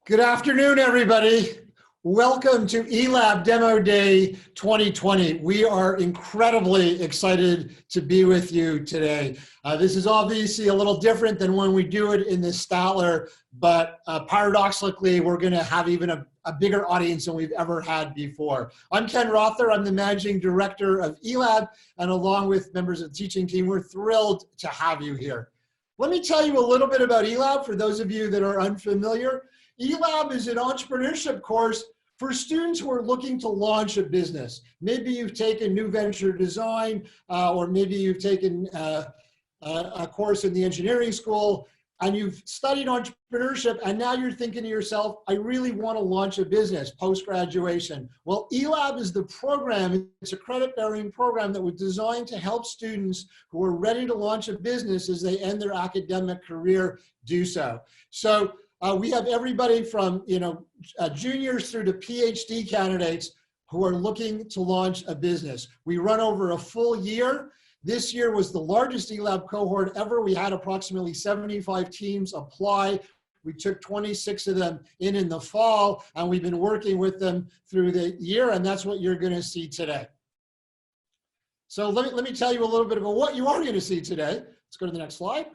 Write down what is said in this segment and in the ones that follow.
Good afternoon, everybody. Welcome to eLab Demo Day 2020. We are incredibly excited to be with you today. This is obviously a little different than when we do it in the Statler, but paradoxically, we're going to have even a bigger audience than we've ever had before. I'm Ken Rother. I'm the Managing Director of eLab, and along with members of the teaching team, we're thrilled to have you here. Let me tell you a little bit about eLab for those of you that are unfamiliar. eLab is an entrepreneurship course for students who are looking to launch a business. Maybe you've taken new venture design, or maybe you've taken a course in the engineering school and you've studied entrepreneurship and now you're thinking to yourself, I really want to launch a business post-graduation. Well, eLab is the program. It's a credit-bearing program that was designed to help students who are ready to launch a business as they end their academic career do so. So we have everybody from juniors through to PhD candidates who are looking to launch a business. We run over a full year. This year was the largest eLab cohort ever. We had approximately 75 teams apply. We took 26 of them in the fall, and we've been working with them through the year, and that's what you're going to see today. So let me tell you a little bit about what you are going to see today. Let's go to the next slide.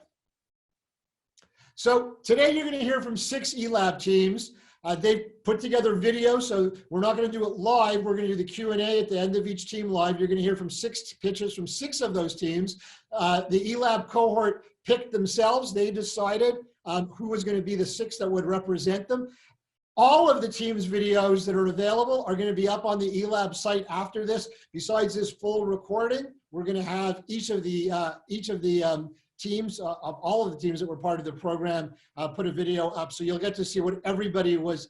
So today you're going to hear from 6 eLab teams. They've put together video, so we're not going to do it live. We're going to do the Q&A at the end of each team live. You're going to hear from 6 pitches from 6 of those teams. The eLab cohort picked themselves. They decided who was going to be the 6 that would represent them. All of the teams' videos that are available are going to be up on the eLab site after this. Besides this full recording, we're going to have each of the teams, of all of the teams that were part of the program, put a video up, so you'll get to see what everybody was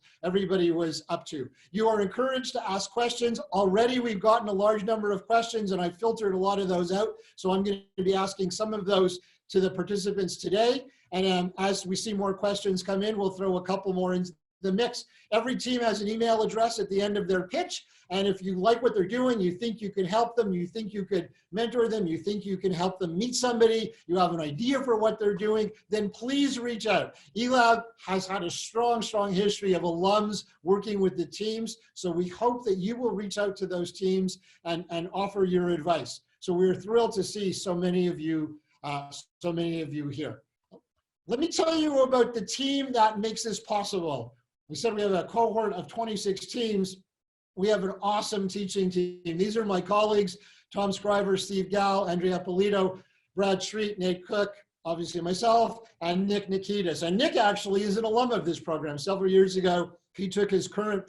up to. You are encouraged to ask questions. Already we've gotten a large number of questions, and I filtered a lot of those out, so I'm going to be asking some of those to the participants today, and as we see more questions come in, we'll throw a couple more into the mix. Every team has an email address at the end of their pitch, and if you like what they're doing, you think you can help them, you think you could mentor them, you think you can help them meet somebody, you have an idea for what they're doing, then please reach out. eLab has had a strong history of alums working with the teams, so we hope that you will reach out to those teams and offer your advice. So we're thrilled to see so many of you here. Let me tell you about the team that makes this possible. We said we have a cohort of 26 teams. We have an awesome teaching team. These are my colleagues, Tom Scriver, Steve Gall, Andrea Polito, Brad Street, Nate Cook, obviously myself, and Nick Nikitas. And Nick actually is an alum of this program. Several years ago, he took his current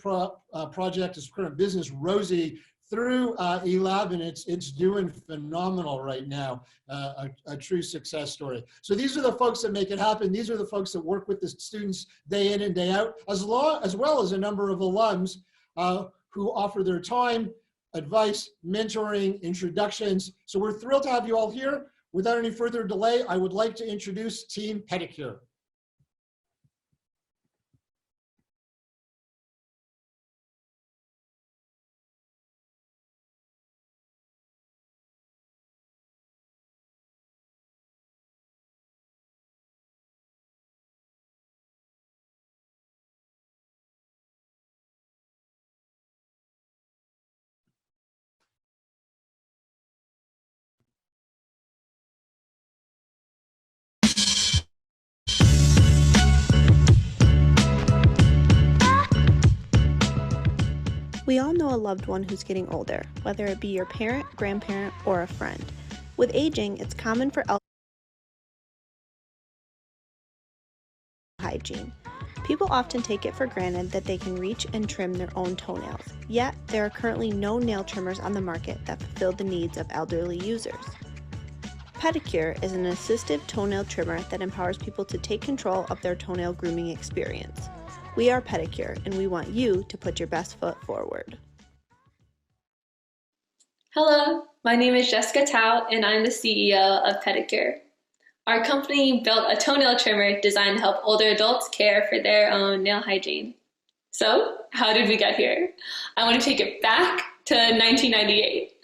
project, his current business, Rosie, through eLab, and it's doing phenomenal right now, a true success story. So these are the folks that make it happen. These are the folks that work with the students day in and day out, as well as a number of alums who offer their time, advice, mentoring, introductions. So we're thrilled to have you all here. Without any further delay, I would like to introduce Team Pedicure. We all know a loved one who's getting older, whether it be your parent, grandparent, or a friend. With aging, it's common for hygiene. People often take it for granted that they can reach and trim their own toenails, yet there are currently no nail trimmers on the market that fulfill the needs of elderly users. Pedicure is an assistive toenail trimmer that empowers people to take control of their toenail grooming experience. We are Pedicure, and we want you to put your best foot forward. Hello, my name is Jessica Tao, and I'm the CEO of Pedicure. Our company built a toenail trimmer designed to help older adults care for their own nail hygiene. So, how did we get here? I want to take it back to 1998.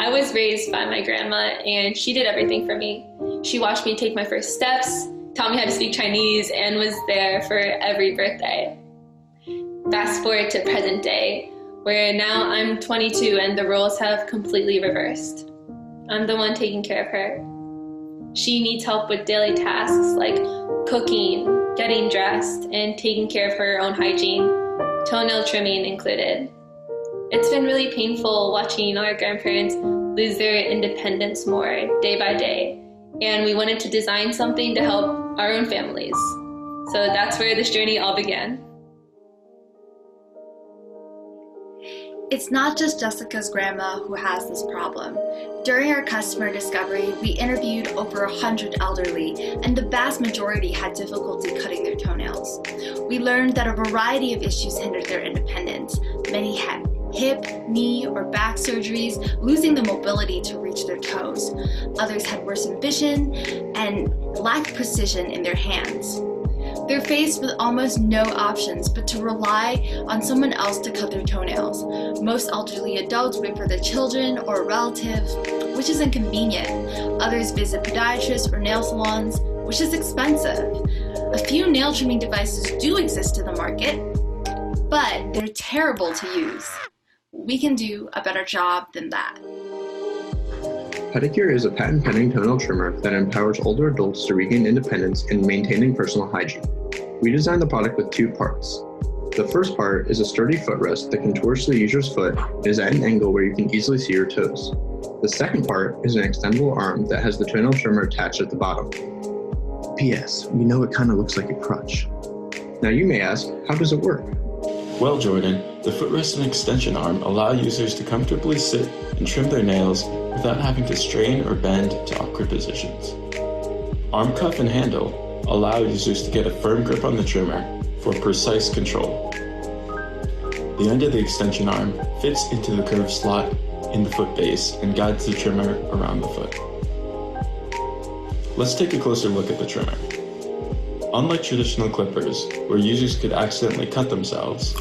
I was raised by my grandma, and she did everything for me. She watched me take my first steps, taught me how to speak Chinese, and was there for every birthday. Fast forward to present day, where now I'm 22 and the roles have completely reversed. I'm the one taking care of her. She needs help with daily tasks like cooking, getting dressed, and taking care of her own hygiene, toenail trimming included. It's been really painful watching our grandparents lose their independence more day by day, and we wanted to design something to help our own families. So that's where this journey all began. It's not just Jessica's grandma who has this problem. During our customer discovery, we interviewed over 100 elderly, and the vast majority had difficulty cutting their toenails. We learned that a variety of issues hindered their independence. Many had hip, knee, or back surgeries, losing the mobility to reach their toes. Others had worsened vision and lacked precision in their hands. They're faced with almost no options but to rely on someone else to cut their toenails. Most elderly adults wait for their children or a relative, which is inconvenient. Others visit podiatrists or nail salons, which is expensive. A few nail trimming devices do exist in the market, but they're terrible to use. We can do a better job than that. Pedicure is a patent-pending toenail trimmer that empowers older adults to regain independence in maintaining personal hygiene. We designed the product with two parts. The first part is a sturdy footrest that contours to the user's foot and is at an angle where you can easily see your toes. The second part is an extendable arm that has the toenail trimmer attached at the bottom. P.S. We know it kind of looks like a crutch. Now you may ask, how does it work? Well, Jordan, the footrest and extension arm allow users to comfortably sit and trim their nails without having to strain or bend to awkward positions. Arm cuff and handle allow users to get a firm grip on the trimmer for precise control. The end of the extension arm fits into the curved slot in the foot base and guides the trimmer around the foot. Let's take a closer look at the trimmer. Unlike traditional clippers, where users could accidentally cut themselves,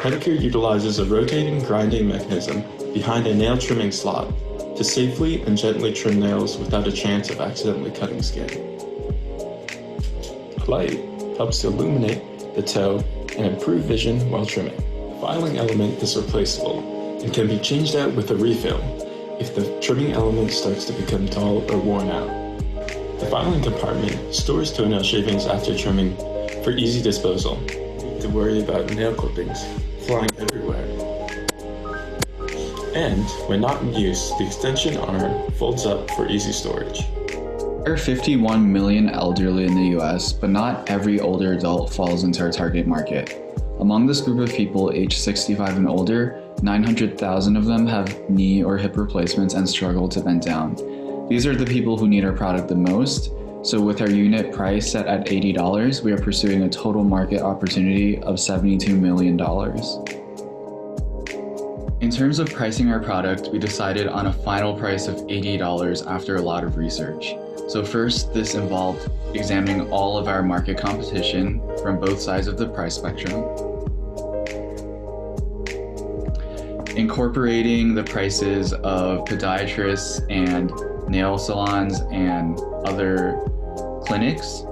Pedicure utilizes a rotating grinding mechanism behind a nail trimming slot to safely and gently trim nails without a chance of accidentally cutting skin. A light helps to illuminate the toe and improve vision while trimming. The filing element is replaceable and can be changed out with a refill if the trimming element starts to become dull or worn out. The filing compartment stores toenail shavings after trimming for easy disposal. To worry about nail clippings flying everywhere. And when not in use, the extension arm folds up for easy storage. There are 51 million elderly in the US, but not every older adult falls into our target market. Among this group of people aged 65 and older, 900,000 of them have knee or hip replacements and struggle to bend down. These are the people who need our product the most, so with our unit price set at $80, we are pursuing a total market opportunity of $72 million. In terms of pricing our product, we decided on a final price of $80 after a lot of research. So first, this involved examining all of our market competition from both sides of the price spectrum, incorporating the prices of podiatrists and nail salons and other clinics,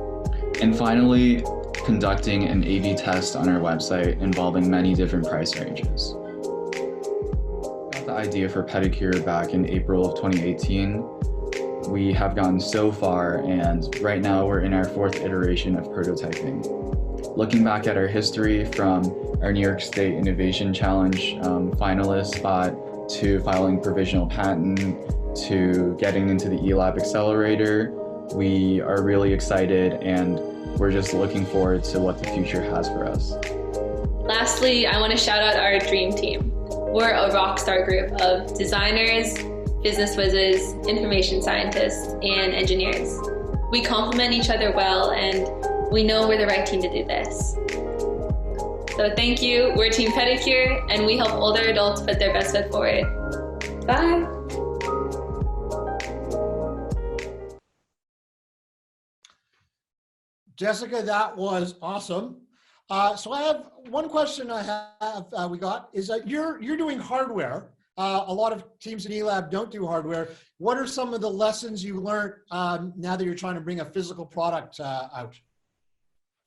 and finally conducting an A/B test on our website involving many different price ranges. We got the idea for Pedicure back in April of 2018. We have gone so far, and right now we're in our fourth iteration of prototyping. Looking back at our history from our New York State Innovation Challenge finalist spot to filing provisional patent to getting into the eLab accelerator, we are really excited and we're just looking forward to what the future has for us. Lastly, I want to shout out our dream team. We're a rockstar group of designers, business whizzes, information scientists, and engineers. We complement each other well, and we know we're the right team to do this. So thank you. We're Team Pedicure, and we help older adults put their best foot forward. Bye. Jessica, that was awesome. So I have one question we got is that you're doing hardware. A lot of teams in eLab don't do hardware. What are some of the lessons you learned now that you're trying to bring a physical product out?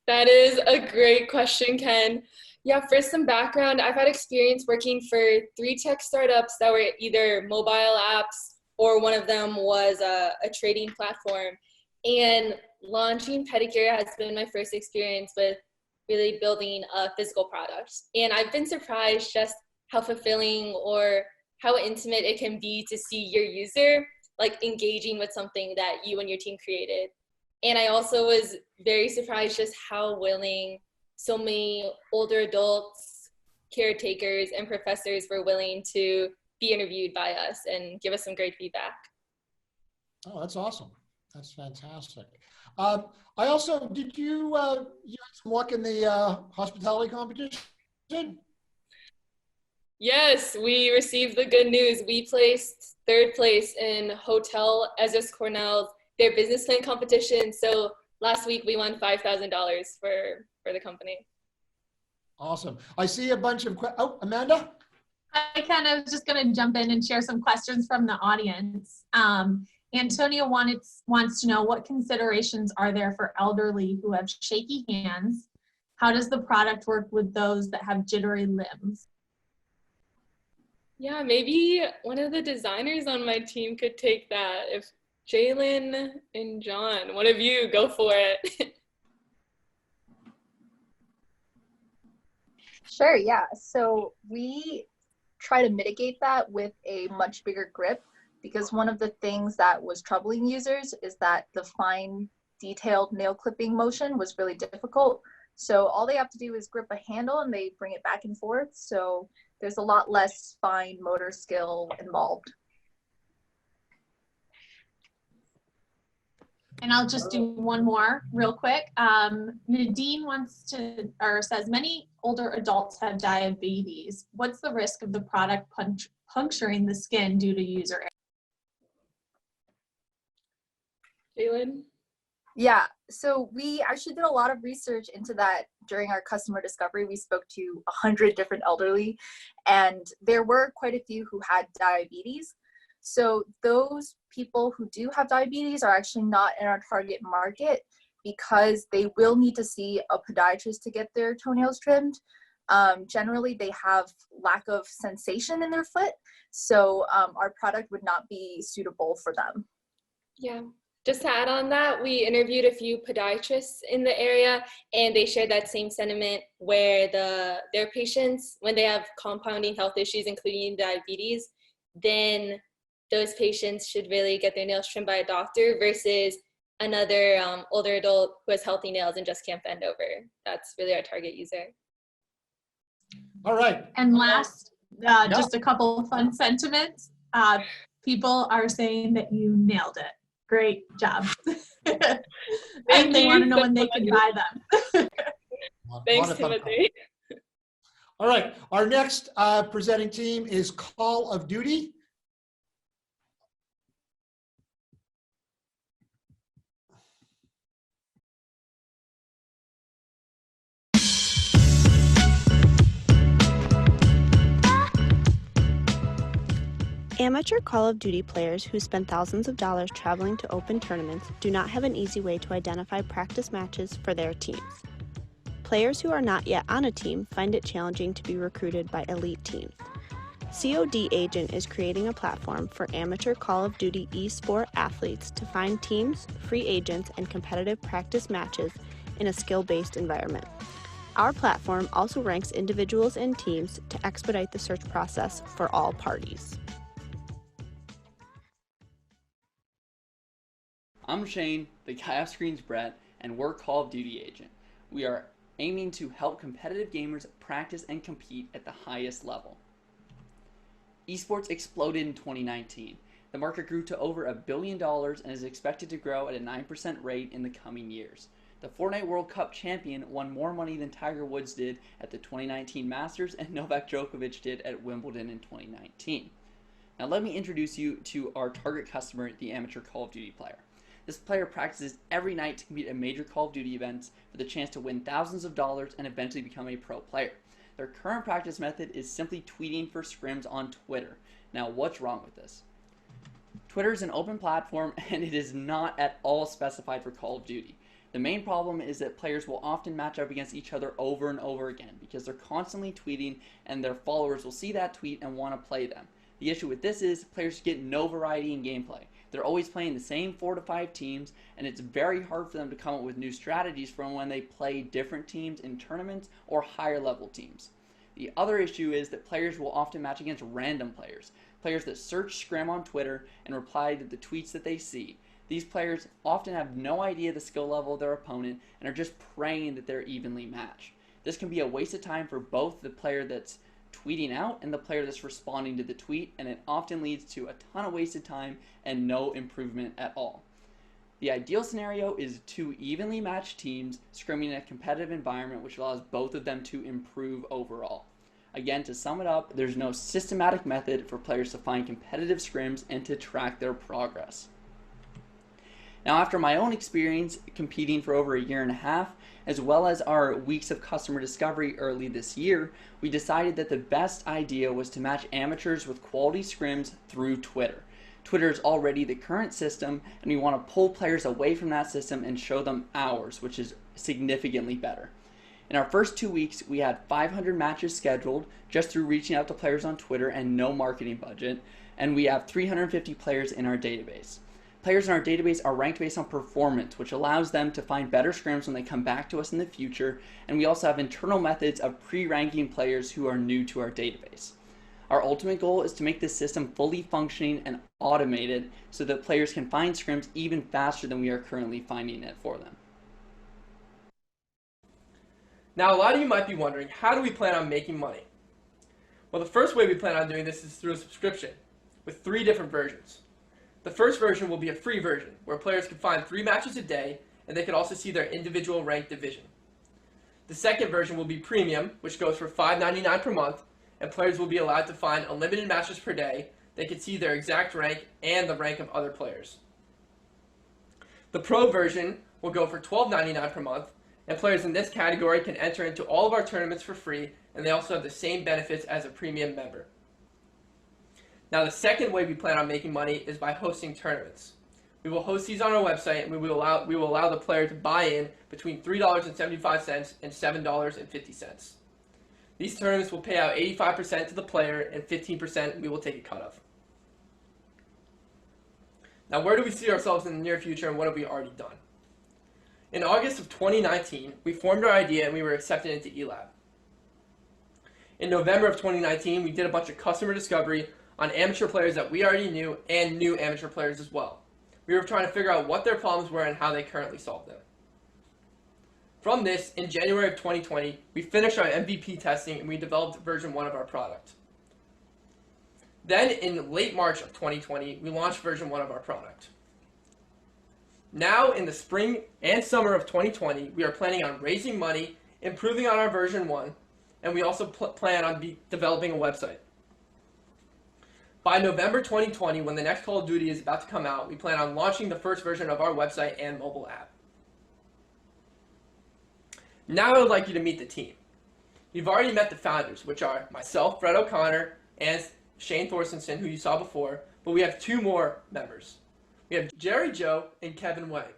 That is a great question, Ken. Yeah, for some background, I've had experience working for 3 tech startups that were either mobile apps or one of them was a trading platform. And launching Pedicure has been my first experience with really building a physical product. And I've been surprised just how fulfilling or how intimate it can be to see your user like engaging with something that you and your team created. And I also was very surprised just how willing so many older adults, caretakers, and professors were willing to be interviewed by us and give us some great feedback. Oh, that's awesome. That's fantastic. I also, did you had some luck in the hospitality competition? Yes, we received the good news. We placed 3rd place in Hotel Ezra's Cornell's their business plan competition. So last week we won $5,000 for the company. Awesome. I see a bunch of, oh, Amanda? I was just going to jump in and share some questions from the audience. Antonio wants to know, what considerations are there for elderly who have shaky hands? How does the product work with those that have jittery limbs? Yeah, maybe one of the designers on my team could take that. If Jalen and John, one of you, go for it. Sure, yeah. So we try to mitigate that with a much bigger grip, because one of the things that was troubling users is that the fine detailed nail clipping motion was really difficult. So all they have to do is grip a handle and they bring it back and forth. So there's a lot less fine motor skill involved. And I'll just do one more real quick. Nadine says many older adults have diabetes. What's the risk of the product puncturing the skin due to user error? Jalen? Yeah, so we actually did a lot of research into that during our customer discovery. We spoke to 100 different elderly, and there were quite a few who had diabetes. So those people who do have diabetes are actually not in our target market, because they will need to see a podiatrist to get their toenails trimmed. Generally, they have lack of sensation in their foot, so our product would not be suitable for them. Yeah. Just to add on that, we interviewed a few podiatrists in the area, and they shared that same sentiment where their patients, when they have compounding health issues, including diabetes, then those patients should really get their nails trimmed by a doctor versus another older adult who has healthy nails and just can't bend over. That's really our target user. All right. And last, just a couple of fun sentiments. People are saying that you nailed it. Great job. And they want to know when they can buy them. Thanks, Timothy. All right. Our next presenting team is Call of Duty. Amateur Call of Duty players who spend thousands of dollars traveling to open tournaments do not have an easy way to identify practice matches for their teams. Players who are not yet on a team find it challenging to be recruited by elite teams. COD Agent is creating a platform for amateur Call of Duty eSport athletes to find teams, free agents, and competitive practice matches in a skill-based environment. Our platform also ranks individuals and teams to expedite the search process for all parties. I'm Shane, the guy off screen's Brett, and we're Call of Duty Agent. We are aiming to help competitive gamers practice and compete at the highest level. Esports exploded in 2019. The market grew to over $1 billion and is expected to grow at a 9% rate in the coming years. The Fortnite World Cup champion won more money than Tiger Woods did at the 2019 Masters and Novak Djokovic did at Wimbledon in 2019. Now let me introduce you to our target customer, the amateur Call of Duty player. This player practices every night to compete at major Call of Duty events for the chance to win thousands of dollars and eventually become a pro player. Their current practice method is simply tweeting for scrims on Twitter. Now, what's wrong with this? Twitter is an open platform and it is not at all specified for Call of Duty. The main problem is that players will often match up against each other over and over again because they're constantly tweeting and their followers will see that tweet and want to play them. The issue with this is players get no variety in gameplay. They're always playing the same 4 to 5 teams, and it's very hard for them to come up with new strategies from when they play different teams in tournaments or higher level teams. The other issue is that players will often match against random players, players that search scrim on Twitter and reply to the tweets that they see. These players often have no idea the skill level of their opponent and are just praying that they're evenly matched. This can be a waste of time for both the player that's tweeting out and the player that's responding to the tweet, and it often leads to a ton of wasted time and no improvement at all. The ideal scenario is 2 evenly matched teams scrimming in a competitive environment which allows both of them to improve overall. Again, to sum it up, there's no systematic method for players to find competitive scrims and to track their progress. Now, after my own experience competing for over a year and a half, as well as our weeks of customer discovery early this year, we decided that the best idea was to match amateurs with quality scrims through Twitter. Twitter is already the current system, and we want to pull players away from that system and show them ours, which is significantly better. In our first 2 weeks, we had 500 matches scheduled just through reaching out to players on Twitter and no marketing budget, and we have 350 players in our database. Players in our database are ranked based on performance, which allows them to find better scrims when they come back to us in the future, and we also have internal methods of pre-ranking players who are new to our database. Our ultimate goal is to make this system fully functioning and automated so that players can find scrims even faster than we are currently finding it for them. Now, a lot of you might be wondering, how do we plan on making money? Well, the first way we plan on doing this is through a subscription with 3 different versions. The first version will be a free version, where players can find 3 matches a day, and they can also see their individual ranked division. The second version will be premium, which goes for $5.99 per month, and players will be allowed to find unlimited matches per day. They can see their exact rank and the rank of other players. The pro version will go for $12.99 per month, and players in this category can enter into all of our tournaments for free, and they also have the same benefits as a premium member. Now, the second way we plan on making money is by hosting tournaments. We will host these on our website, and we will allow the player to buy in between $3.75 and $7.50. These tournaments will pay out 85% to the player, and 15% we will take a cut of. Now, where do we see ourselves in the near future, and what have we already done? In August of 2019, we formed our idea and we were accepted into eLab. In November of 2019, we did a bunch of customer discovery on amateur players that we already knew and new amateur players as well. We were trying to figure out what their problems were and how they currently solved them. From this, in January of 2020, we finished our MVP testing and we developed version 1 of our product. Then, in late March of 2020, we launched version 1 of our product. Now, in the spring and summer of 2020, we are planning on raising money, improving on our version 1, and we also plan on developing a website. By November 2020, when the next Call of Duty is about to come out, we plan on launching the first version of our website and mobile app. Now I would like you to meet the team. You've already met the founders, which are myself, Fred O'Connor, and Shane Thorstenson, who you saw before, but we have 2 more members. We have Jerry Joe and Kevin Wang.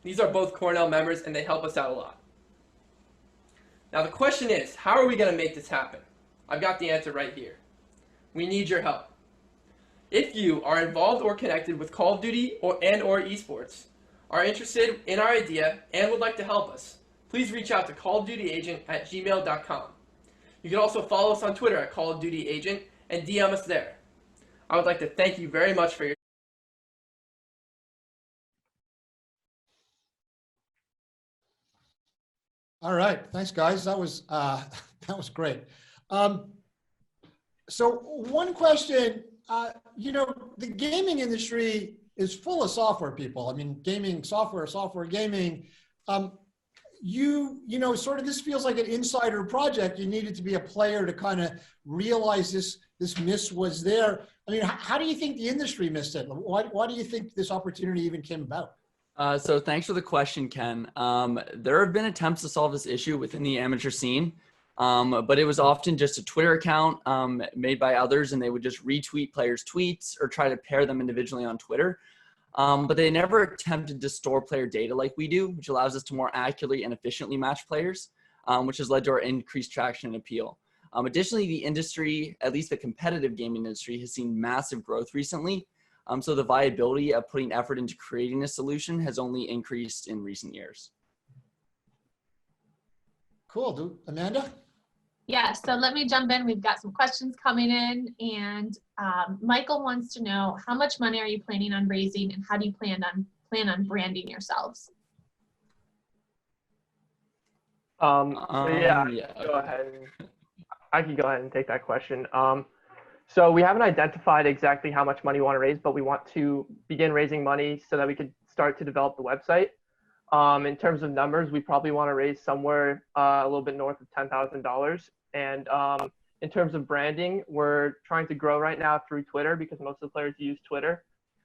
These are both Cornell members, and they help us out a lot. Now the question is, how are we going to make this happen? I've got the answer right here. We need your help. If you are involved or connected with Call of Duty or esports, are interested in our idea, and would like to help us, please reach out to callofdutyagent@gmail.com. You can also follow us on Twitter at Call of Duty Agent and DM us there. I would like to thank you very much for your All right, thanks guys. That was great. So one question, the gaming industry is full of software people. I mean, gaming, software gaming. Sort of this feels like an insider project. You needed to be a player to kind of realize this miss was there. I mean, how do you think the industry missed it? Why do you think this opportunity even came about? So thanks for the question, Ken. There have been attempts to solve this issue within the amateur scene, but it was often just a Twitter account made by others, and they would just retweet players' tweets or try to pair them individually on Twitter. but they never attempted to store player data like we do, which allows us to more accurately and efficiently match players, which has led to our increased traction and appeal. Additionally, the industry, at least the competitive gaming industry, has seen massive growth recently. So the viability of putting effort into creating a solution has only increased in recent years. Cool. Amanda? Yeah, so let me jump in. We've got some questions coming in, and Michael wants to know, how much money are you planning on raising, and how do you plan on branding yourselves? Yeah, go ahead. I can go ahead and take that question. So we haven't identified exactly how much money we want to raise, but we want to begin raising money so that we could start to develop the website. In terms of numbers, we probably want to raise somewhere a little bit north of $10,000. And in terms of branding, we're trying to grow right now through Twitter because most of the players use Twitter.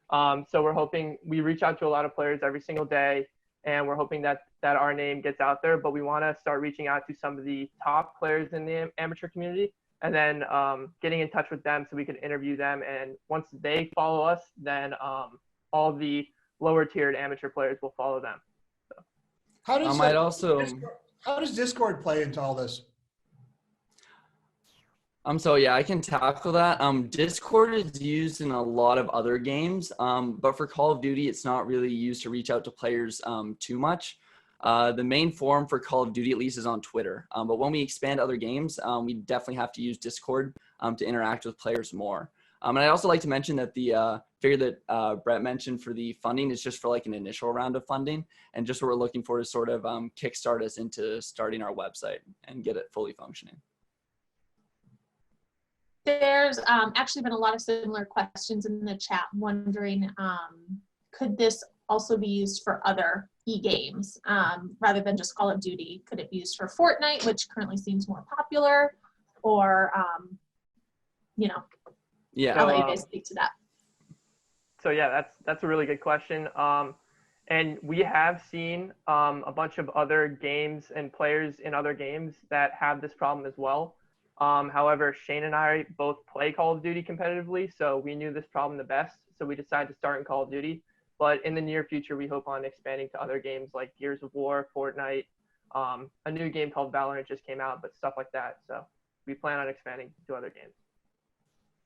So we're hoping, we reach out to a lot of players every single day, and we're hoping that our name gets out there, but we want to start reaching out to some of the top players in the amateur community, and then getting in touch with them so we can interview them. And once they follow us, then all the lower tiered amateur players will follow them. So. How does Discord play into all this? So yeah, I can tackle that. Discord is used in a lot of other games, but for Call of Duty, it's not really used to reach out to players too much. The main forum for Call of Duty, at least, is on Twitter. But when we expand other games, we definitely have to use Discord to interact with players more. And I'd also like to mention that the figure that Brett mentioned for the funding is just for like an initial round of funding, and just what we're looking for to sort of kickstart us into starting our website and get it fully functioning. There's actually been a lot of similar questions in the chat wondering, could this also be used for other e-games rather than just Call of Duty? Could it be used for Fortnite, which currently seems more popular, or, yeah, I'll let you guys speak to that. So yeah, that's a really good question. And we have seen a bunch of other games and players in other games that have this problem as well. However, Shane and I both play Call of Duty competitively, so we knew this problem the best, so we decided to start in Call of Duty. But in the near future, we hope on expanding to other games like Gears of War, Fortnite, a new game called Valorant just came out, but stuff like that. So we plan on expanding to other games.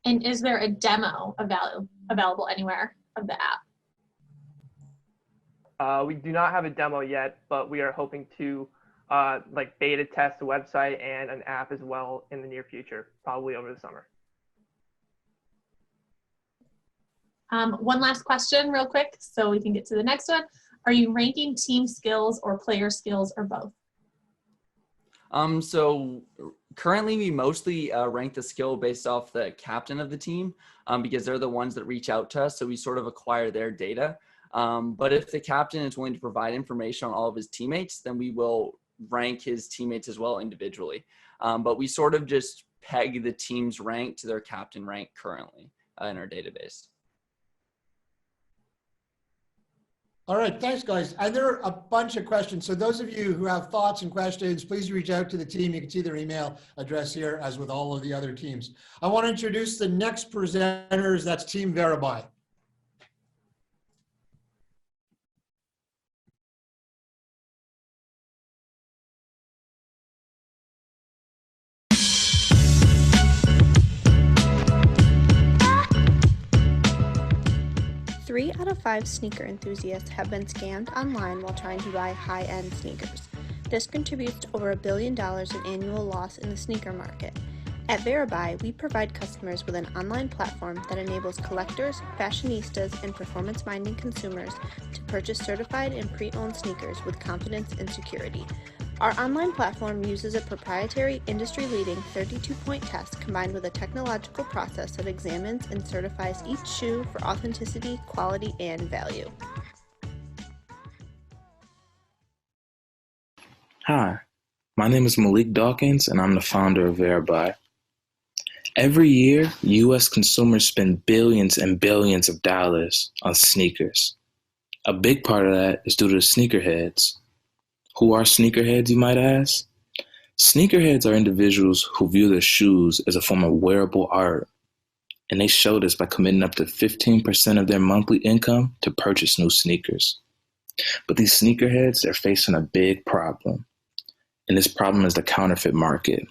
And is there a demo available anywhere of the app? We do not have a demo yet, but we are hoping to like beta test the website and an app as well in the near future, probably over the summer. One last question real quick so we can get to the next one. Are you ranking team skills or player skills or both? So currently we mostly rank the skill based off the captain of the team because they're the ones that reach out to us, so we sort of acquire their data. But if the captain is willing to provide information on all of his teammates, then we will rank his teammates as well individually. But we sort of just peg the team's rank to their captain rank currently in our database. All right, thanks guys. And there are a bunch of questions. So those of you who have thoughts and questions, please reach out to the team. You can see their email address here, as with all of the other teams. I want to introduce the next presenters. That's Team Veribuy. Three out of 5 sneaker enthusiasts have been scammed online while trying to buy high-end sneakers. This contributes to over $1 billion in annual loss in the sneaker market. At Veribuy, we provide customers with an online platform that enables collectors, fashionistas, and performance-minded consumers to purchase certified and pre-owned sneakers with confidence and security. Our online platform uses a proprietary, industry-leading 32-point test combined with a technological process that examines and certifies each shoe for authenticity, quality, and value. Hi, my name is Malik Dawkins, and I'm the founder of Veribuy. Every year, U.S. consumers spend billions and billions of dollars on sneakers. A big part of that is due to the sneakerheads. Who are sneakerheads, you might ask? Sneakerheads are individuals who view their shoes as a form of wearable art. and they showed us by committing up to 15% of their monthly income to purchase new sneakers. But these sneakerheads, they're facing a big problem. And this problem is the counterfeit market.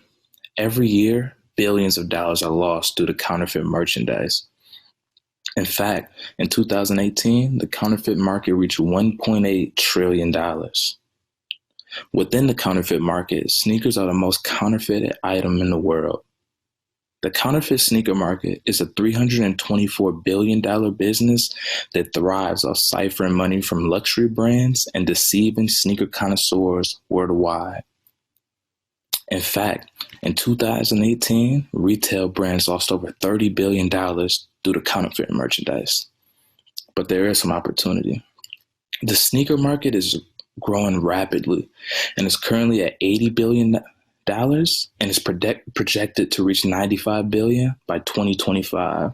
Every year, billions of dollars are lost due to counterfeit merchandise. In fact, in 2018, the counterfeit market reached $1.8 trillion. Within the counterfeit market, sneakers are the most counterfeited item in the world. The counterfeit sneaker market is a $324 billion business that thrives off ciphering money from luxury brands and deceiving sneaker connoisseurs worldwide. In fact, in 2018, retail brands lost over $30 billion due to counterfeit merchandise. But there is some opportunity. The sneaker market is growing rapidly and is currently at $80 billion and is projected to reach $95 billion by 2025.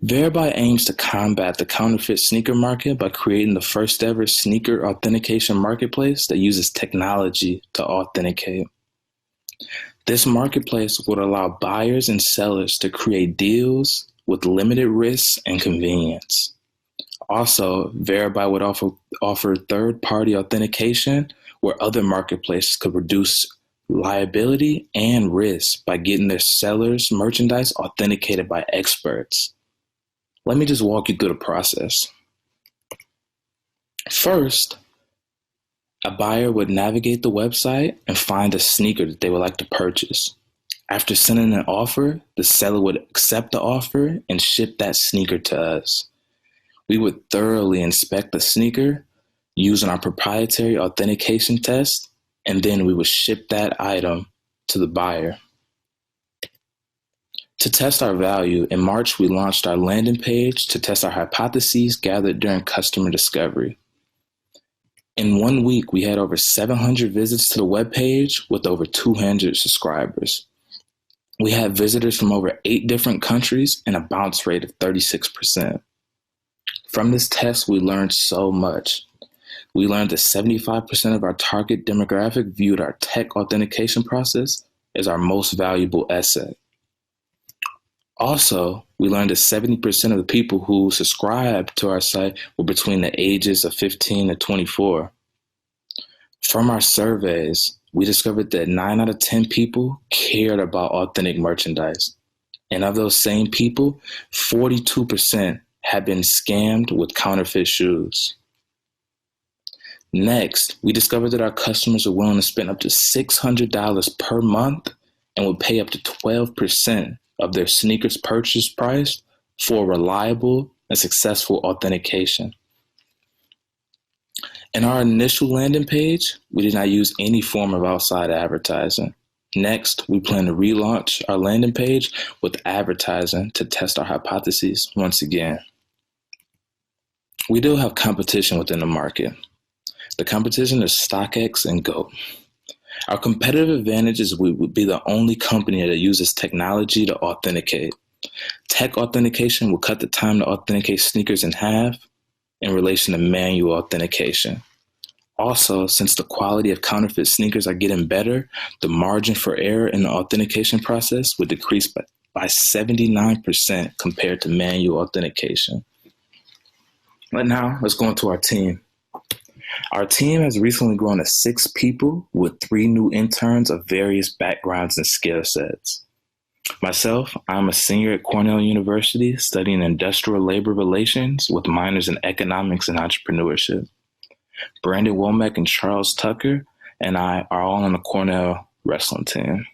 Veribuy aims to combat the counterfeit sneaker market by creating the first ever sneaker authentication marketplace that uses technology to authenticate. This marketplace would allow buyers and sellers to create deals with limited risks and convenience. Also, Veribuy would offer third-party authentication where other marketplaces could reduce liability and risk by getting their sellers' merchandise authenticated by experts. Let me just walk you through the process. First, a buyer would navigate the website and find a sneaker that they would like to purchase. After sending an offer, the seller would accept the offer and ship that sneaker to us. We would thoroughly inspect the sneaker using our proprietary authentication test, and then we would ship that item to the buyer. To test our value, in March, we launched our landing page to test our hypotheses gathered during customer discovery. In 1 week, we had over 700 visits to the webpage with over 200 subscribers. We had visitors from over 8 different countries and a bounce rate of 36%. From this test, we learned so much. We learned that 75% of our target demographic viewed our tech authentication process as our most valuable asset. Also, we learned that 70% of the people who subscribed to our site were between the ages of 15 to 24. From our surveys, we discovered that 9 out of 10 people cared about authentic merchandise. And of those same people, 42% had been scammed with counterfeit shoes. Next, we discovered that our customers are willing to spend up to $600 per month and would pay up to 12% of their sneakers purchase price for reliable and successful authentication. In our initial landing page, we did not use any form of outside advertising. Next, we plan to relaunch our landing page with advertising to test our hypotheses once again. We do have competition within the market. The competition is StockX and GOAT. Our competitive advantage is we would be the only company that uses technology to authenticate. Tech authentication will cut the time to authenticate sneakers in half in relation to manual authentication. Also, since the quality of counterfeit sneakers are getting better, the margin for error in the authentication process would decrease by 79% compared to manual authentication. But now, let's go into our team. Our team has recently grown to 6 people with 3 new interns of various backgrounds and skill sets. Myself, I'm a senior at Cornell University studying industrial labor relations with minors in economics and entrepreneurship. Brandon Womack and Charles Tucker and I are all on the Cornell wrestling team.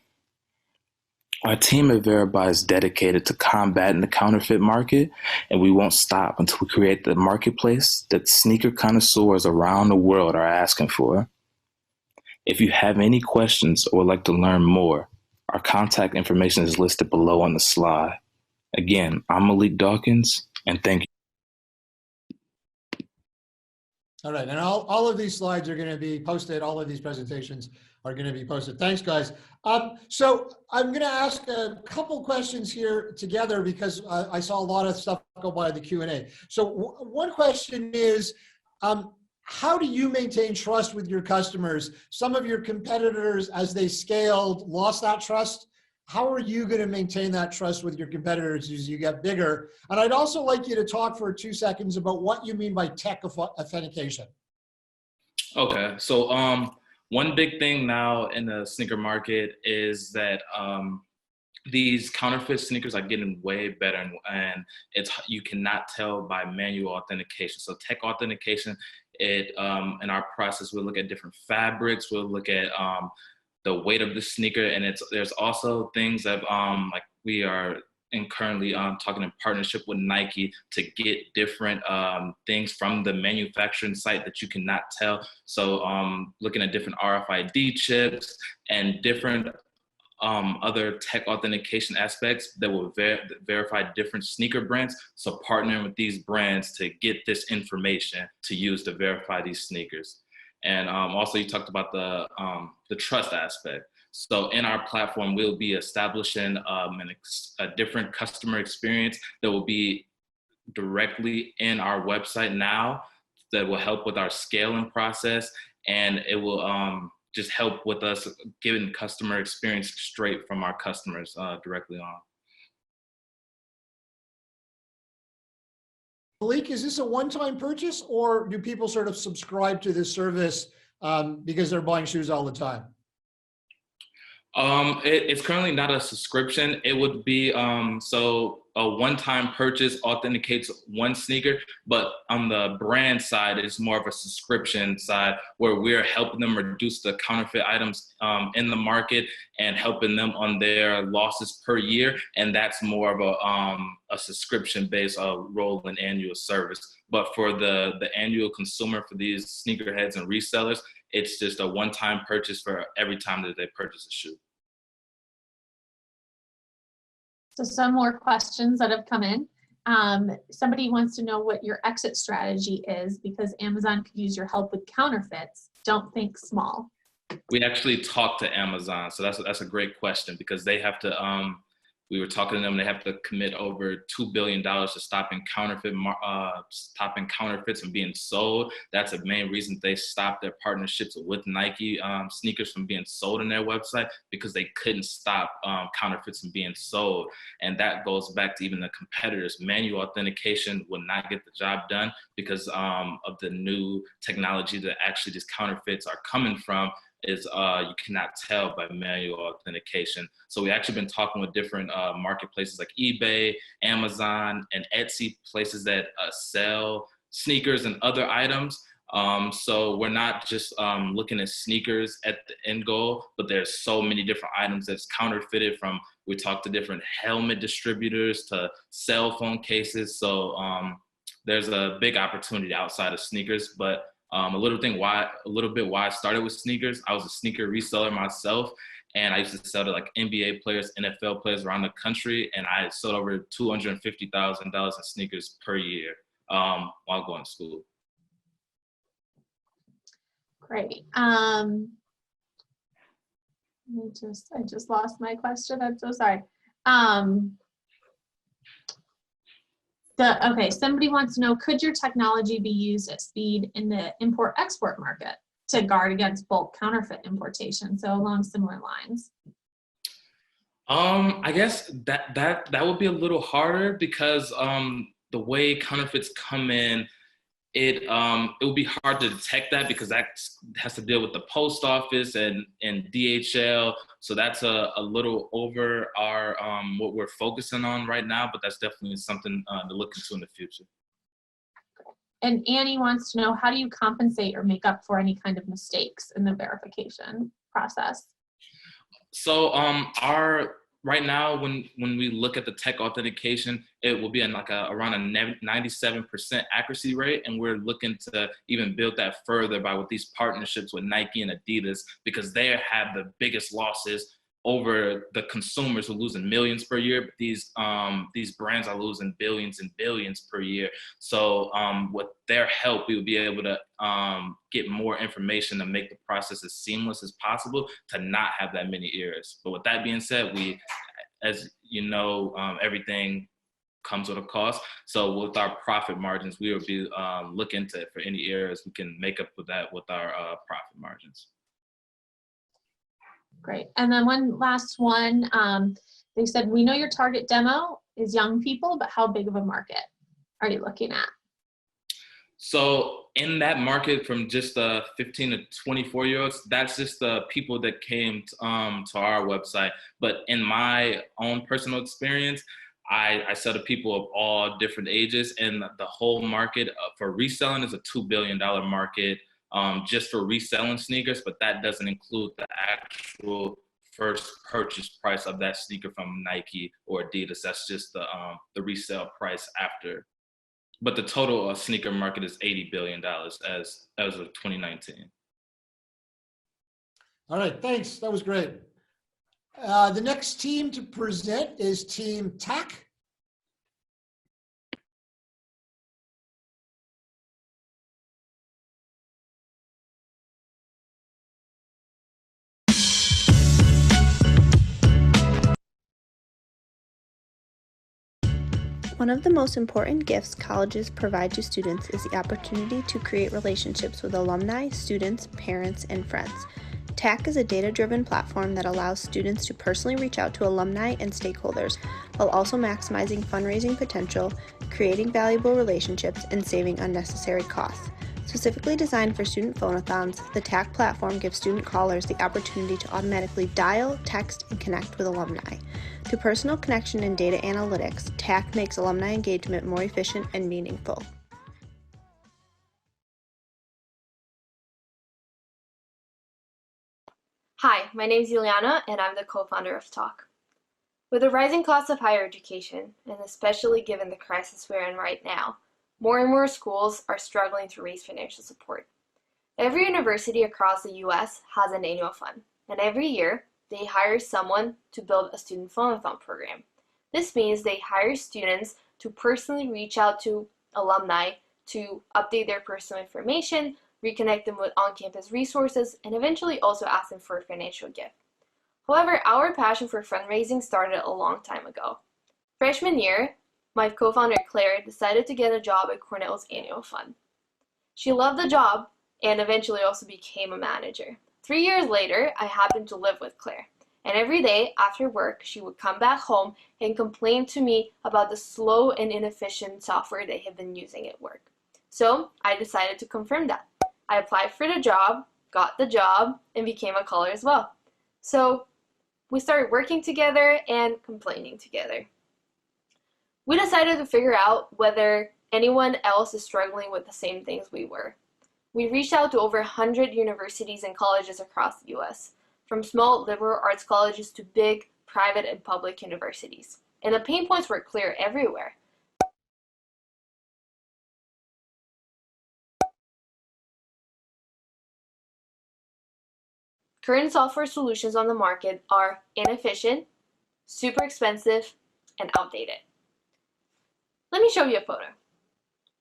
Our team at Veribuy is dedicated to combating the counterfeit market, and we won't stop until we create the marketplace that sneaker connoisseurs around the world are asking for. If you have any questions or would like to learn more, our contact information is listed below on the slide. Again, I'm Malik Dawkins, and thank you. All right, and all of these slides are going to be posted. All of these presentations are going to be posted. Thanks, guys. So I'm going to ask a couple questions here together because I saw a lot of stuff go by the Q&A. So one question is, how do you maintain trust with your customers? Some of your competitors, as they scaled, lost that trust. how are you going to maintain that trust with your competitors as you get bigger? And I'd also like you to talk for 2 seconds about what you mean by tech authentication. Okay, so one big thing now in the sneaker market is that these counterfeit sneakers are getting way better, and you cannot tell by manual authentication. So tech authentication, in our process, we'll look at different fabrics, we'll look at the weight of the sneaker, and there's also things that like we are currently talking in partnership with Nike to get different things from the manufacturing site that you cannot tell. So looking at different RFID chips and different other tech authentication aspects that will verify different sneaker brands. So partnering with these brands to get this information to use to verify these sneakers. And also you talked about the trust aspect. So in our platform, we'll be establishing a different customer experience that will be directly in our website now that will help with our scaling process. And it will just help with us giving customer experience straight from our customers directly on. Malik, is this a one-time purchase, or do people sort of subscribe to this service because they're buying shoes all the time? It's currently not a subscription. It would be, so a one-time purchase authenticates one sneaker, but on the brand side, it's more of a subscription side where we're helping them reduce the counterfeit items in the market and helping them on their losses per year. And that's more of a subscription-based rolling annual service. But for the annual consumer, for these sneakerheads and resellers, it's just a one-time purchase for every time that they purchase a shoe. So some more questions that have come in. Somebody wants to know what your exit strategy is because Amazon could use your help with counterfeits. Don't think small. We actually talked to Amazon, so that's a great question because they have to. We were talking to them. They have to commit over $2 billion to stopping counterfeits from being sold. That's a main reason they stopped their partnerships with Nike sneakers from being sold on their website because they couldn't stop counterfeits from being sold. And that goes back to even the competitors. Manual authentication will not get the job done because of the new technology that actually these counterfeits are coming from. Is you cannot tell by manual authentication. So we actually been talking with different marketplaces like eBay, Amazon, and Etsy, places that sell sneakers and other items. So we're not just looking at sneakers at the end goal, but there's so many different items that's counterfeited from, we talked to different helmet distributors to cell phone cases. So there's a big opportunity outside of sneakers, but a little bit why I started with sneakers. I was a sneaker reseller myself, and I used to sell to like NBA players, NFL players around the country, and I sold over $250,000 in sneakers per year while going to school. Great. I just lost my question. I'm so sorry. Okay, somebody wants to know, could your technology be used at speed in the import-export market to guard against bulk counterfeit importation? So along similar lines. I guess that would be a little harder because the way counterfeits come in, it would be hard to detect that because that has to deal with the post office and DHL. So that's a little over our what we're focusing on right now, but that's definitely something to look into in the future. And Annie wants to know, how do you compensate or make up for any kind of mistakes in the verification process? So right now, when we look at the tech authentication, it will be in like around a 97% accuracy rate, and we're looking to even build that further with these partnerships with Nike and Adidas because they have the biggest losses over the consumers who are losing millions per year. But these brands are losing billions and billions per year. So with their help, we will be able to get more information to make the process as seamless as possible to not have that many errors. But with that being said, as you know, everything comes with a cost. So with our profit margins, we will be looking to, for any errors, we can make up with that with our profit margins. Great. And then one last one. They said, we know your target demo is young people, but how big of a market are you looking at? So in that market from just the 15 to 24-year-olds, that's just the people that came to our website. But in my own personal experience, I sell to people of all different ages, and the whole market for reselling is a $2 billion market just for reselling sneakers, but that doesn't include the actual first purchase price of that sneaker from Nike or Adidas. That's just the resale price after. But the total sneaker market is $80 billion as of 2019. All right, thanks. That was great. The next team to present is Team TAC. One of the most important gifts colleges provide to students is the opportunity to create relationships with alumni, students, parents, and friends. TAC is a data-driven platform that allows students to personally reach out to alumni and stakeholders, while also maximizing fundraising potential, creating valuable relationships, and saving unnecessary costs. Specifically designed for student phone-a-thons, the TAC platform gives student callers the opportunity to automatically dial, text, and connect with alumni. Through personal connection and data analytics, TAC makes alumni engagement more efficient and meaningful. Hi, my name is Juliana, and I'm the co-founder of Talk. With the rising cost of higher education, and especially given the crisis we're in right now, more and more schools are struggling to raise financial support. Every university across the US has an annual fund, and every year they hire someone to build a student phone-a-thon program. This means they hire students to personally reach out to alumni to update their personal information, reconnect them with on-campus resources, and eventually also ask them for a financial gift. However, our passion for fundraising started a long time ago. Freshman year, my co-founder Claire decided to get a job at Cornell's annual fund. She loved the job and eventually also became a manager. 3 years later, I happened to live with Claire, and every day after work, she would come back home and complain to me about the slow and inefficient software they had been using at work. So I decided to confirm that. I applied for the job, got the job, and became a caller as well. So we started working together and complaining together. We decided to figure out whether anyone else is struggling with the same things we were. We reached out to over 100 universities and colleges across the US, from small liberal arts colleges to big private and public universities. And the pain points were clear everywhere. Current software solutions on the market are inefficient, super expensive, and outdated. Let me show you a photo.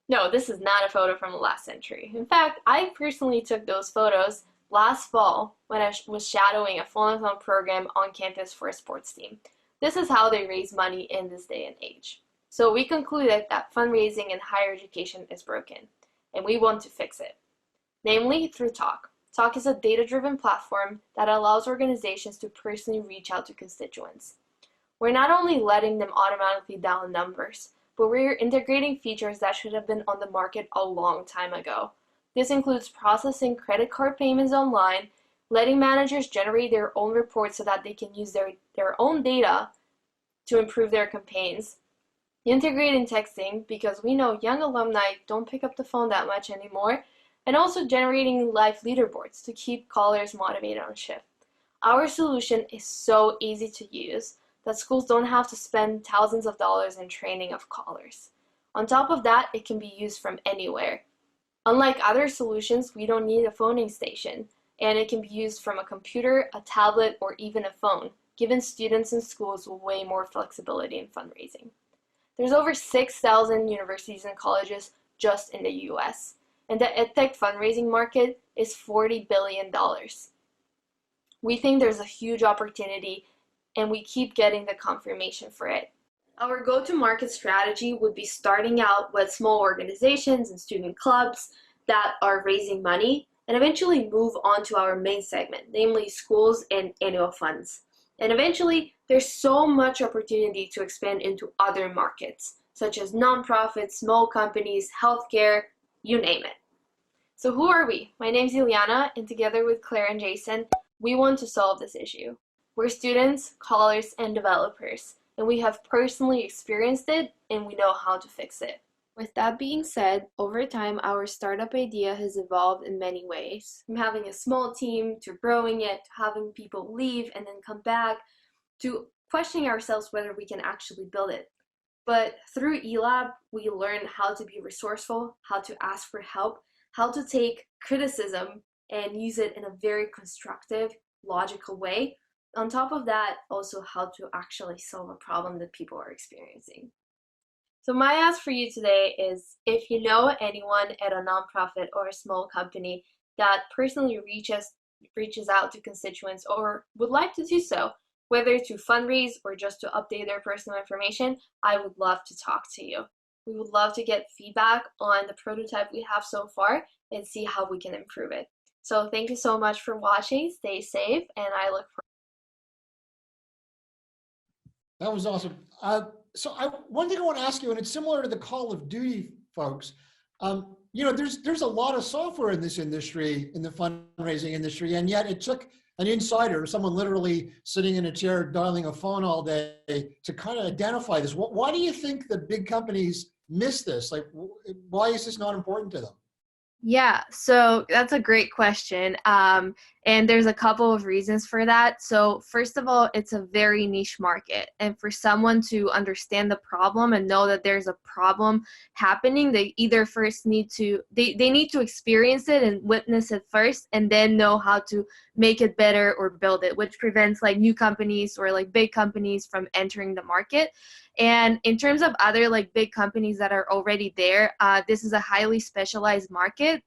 No, this is not a photo from the last century. In fact, I personally took those photos last fall when I was shadowing a phone-a-thon program on campus for a sports team. This is how they raise money in this day and age. So we concluded that fundraising in higher education is broken, and we want to fix it. Namely, through Talk. Talk is a data-driven platform that allows organizations to personally reach out to constituents. We're not only letting them automatically dial numbers, but we're integrating features that should have been on the market a long time ago. This includes processing credit card payments online, letting managers generate their own reports so that they can use their own data to improve their campaigns, integrating texting because we know young alumni don't pick up the phone that much anymore, and also generating live leaderboards to keep callers motivated on shift. Our solution is so easy to use that schools don't have to spend thousands of dollars in training of callers. On top of that, it can be used from anywhere. Unlike other solutions, we don't need a phoning station, and it can be used from a computer, a tablet, or even a phone, giving students and schools way more flexibility in fundraising. There's over 6,000 universities and colleges just in the US, and the EdTech fundraising market is $40 billion. We think there's a huge opportunity, and we keep getting the confirmation for it. Our go-to-market strategy would be starting out with small organizations and student clubs that are raising money and eventually move on to our main segment, namely schools and annual funds. And eventually, there's so much opportunity to expand into other markets, such as nonprofits, small companies, healthcare, you name it. So who are we? My name's Ileana, and together with Claire and Jason, we want to solve this issue. We're students, callers, and developers, and we have personally experienced it, and we know how to fix it. With that being said, over time, our startup idea has evolved in many ways. From having a small team, to growing it, to having people leave and then come back, to questioning ourselves whether we can actually build it. But through eLab, we learned how to be resourceful, how to ask for help, how to take criticism and use it in a very constructive, logical way. On top of that, also how to actually solve a problem that people are experiencing. So my ask for you today is, if you know anyone at a nonprofit or a small company that personally reaches out to constituents or would like to do so, whether to fundraise or just to update their personal information, I would love to talk to you. We would love to get feedback on the prototype we have so far and see how we can improve it. So thank you so much for watching. Stay safe, and I look forward. That was awesome. One thing I want to ask you, and it's similar to the Call of Duty folks. There's a lot of software in this industry, in the fundraising industry, and yet it took an insider, someone literally sitting in a chair dialing a phone all day, to kind of identify this. Why do you think the big companies miss this? Like, why is this not important to them? Yeah, so that's a great question. And there's a couple of reasons for that. So first of all, it's a very niche market. And for someone to understand the problem and know that there's a problem happening, they either first need to, they need to experience it and witness it first, and then know how to make it better or build it, which prevents like new companies or like big companies from entering the market. And in terms of other like big companies that are already there, this is a highly specialized market.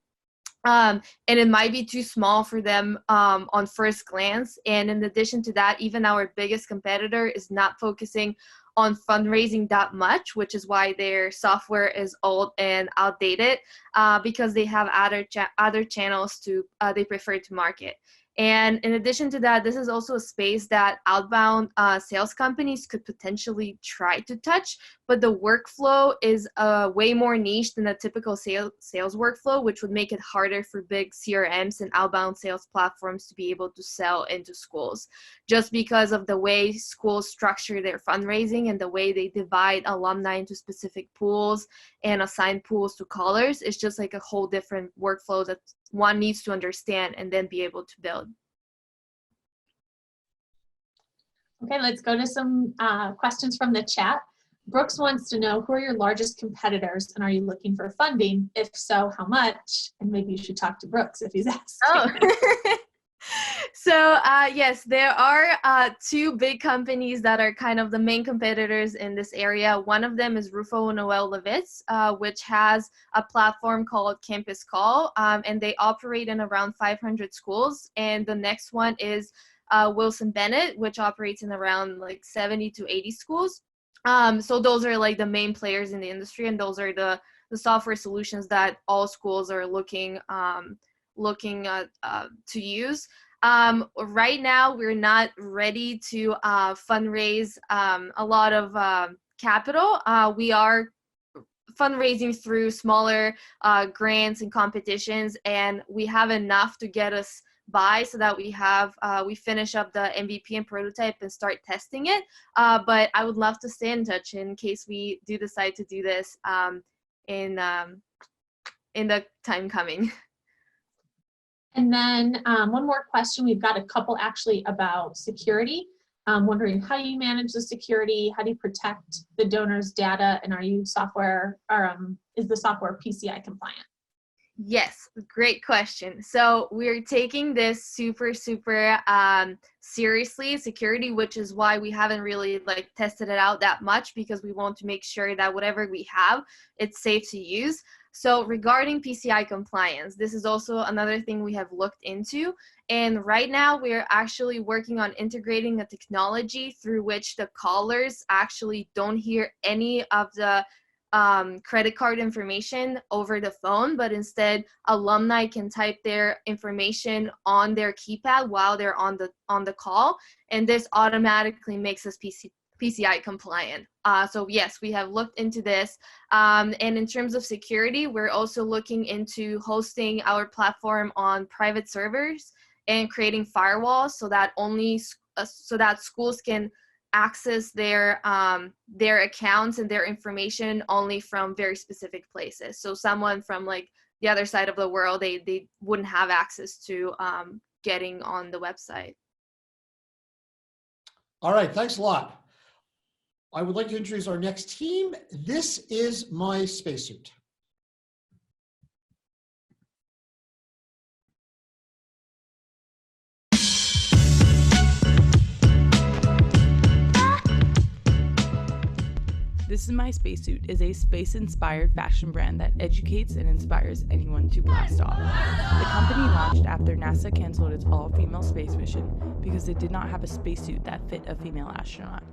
And it might be too small for them on first glance. And in addition to that, even our biggest competitor is not focusing on fundraising that much, which is why their software is old and outdated, because they have other channels they prefer to market. And in addition to that, this is also a space that outbound sales companies could potentially try to touch, but the workflow is way more niche than a typical sales workflow, which would make it harder for big CRMs and outbound sales platforms to be able to sell into schools, just because of the way schools structure their fundraising and the way they divide alumni into specific pools and assign pools to callers. It's just like a whole different workflow that one needs to understand and then be able to build. Okay, let's go to some questions from the chat. Brooks wants to know, who are your largest competitors, and are you looking for funding? If so, how much? And maybe you should talk to Brooks if he's asking. Oh. So yes, there are two big companies that are kind of the main competitors in this area. One of them is Rufo Noel Levitz, which has a platform called Campus Call, and they operate in around 500 schools. And the next one is Wilson Bennett, which operates in around like 70 to 80 schools. So those are like the main players in the industry, and those are the software solutions that all schools are looking to use. Right now, we're not ready to fundraise a lot of capital. We are fundraising through smaller grants and competitions, and we have enough to get us by so that we finish up the MVP and prototype and start testing it. But I would love to stay in touch in case we do decide to do this in the time coming. And then one more question. We've got a couple actually about security. Wondering how you manage the security, how do you protect the donor's data, and are you software, or is the software PCI compliant? Yes, great question. So we're taking this super seriously, security, which is why we haven't really like tested it out that much, because we want to make sure that whatever we have, it's safe to use. So regarding PCI compliance, this is also another thing we have looked into. And right now we're actually working on integrating a technology through which the callers actually don't hear any of the credit card information over the phone, but instead alumni can type their information on their keypad while they're on the call, and this automatically makes us PCI compliant. So yes, we have looked into this. And in terms of security, we're also looking into hosting our platform on private servers and creating firewalls so that schools can access their accounts and their information only from very specific places. So someone from like the other side of the world, they wouldn't have access to getting on the website. All right, thanks a lot. I would like to introduce our next team. This is my spacesuit. This is My Spacesuit is a space-inspired fashion brand that educates and inspires anyone to blast off. The company launched after NASA canceled its all-female space mission because it did not have a spacesuit that fit a female astronaut.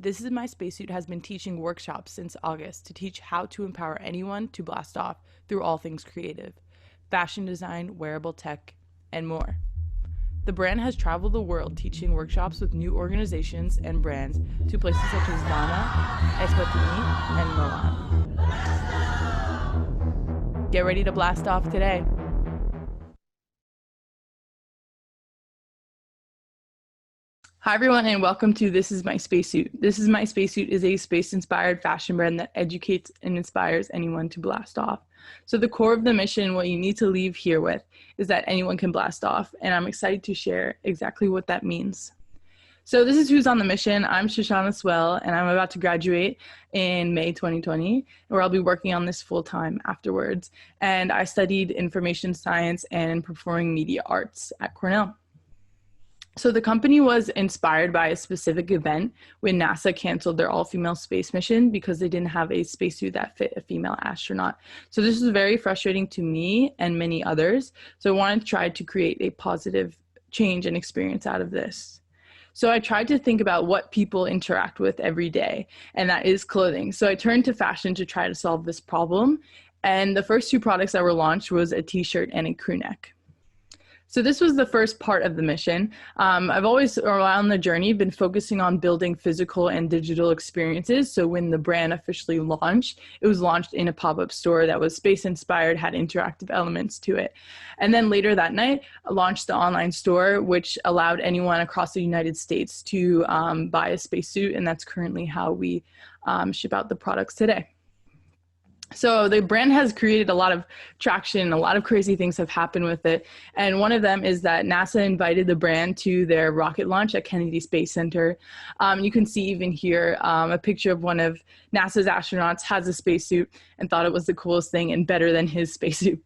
This is My Spacesuit has been teaching workshops since August to teach how to empower anyone to blast off through all things creative, fashion design, wearable tech, and more. The brand has traveled the world teaching workshops with new organizations and brands to places such as Ghana, Eswatini, and Milan. Get ready to blast off today. Hi everyone, and welcome to This is My Spacesuit. This is My Spacesuit is a space-inspired fashion brand that educates and inspires anyone to blast off. So the core of the mission, what you need to leave here with, is that anyone can blast off, and I'm excited to share exactly what that means. So this is who's on the mission. I'm Shoshana Swell, and I'm about to graduate in May 2020, where I'll be working on this full-time afterwards. And I studied information science and performing media arts at Cornell. So the company was inspired by a specific event when NASA canceled their all-female space mission because they didn't have a spacesuit that fit a female astronaut. So this was very frustrating to me and many others. So I wanted to try to create a positive change and experience out of this. So I tried to think about what people interact with every day, and that is clothing. So I turned to fashion to try to solve this problem. And the first two products that were launched was a t-shirt and a crew neck. So this was the first part of the mission. I've always, around the journey, been focusing on building physical and digital experiences. So when the brand officially launched, it was launched in a pop-up store that was space-inspired, had interactive elements to it. And then later that night, I launched the online store, which allowed anyone across the United States to buy a spacesuit, and that's currently how we ship out the products today. So the brand has created a lot of traction, a lot of crazy things have happened with it. And one of them is that NASA invited the brand to their rocket launch at Kennedy Space Center. You can see even here a picture of one of NASA's astronauts has a spacesuit and thought it was the coolest thing and better than his spacesuit.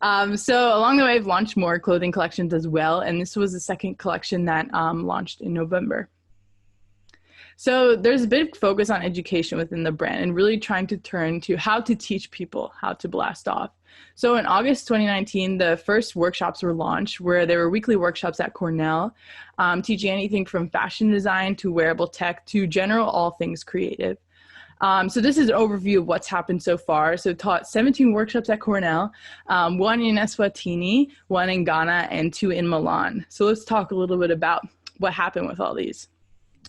So along the way, I've launched more clothing collections as well. And this was the second collection that launched in November. So there's a big focus on education within the brand and really trying to turn to how to teach people how to blast off. So in August 2019, the first workshops were launched where there were weekly workshops at Cornell, teaching anything from fashion design to wearable tech to general all things creative. So this is an overview of what's happened so far. So taught 17 workshops at Cornell, one in Eswatini, one in Ghana, and 2 in Milan. So let's talk a little bit about what happened with all these.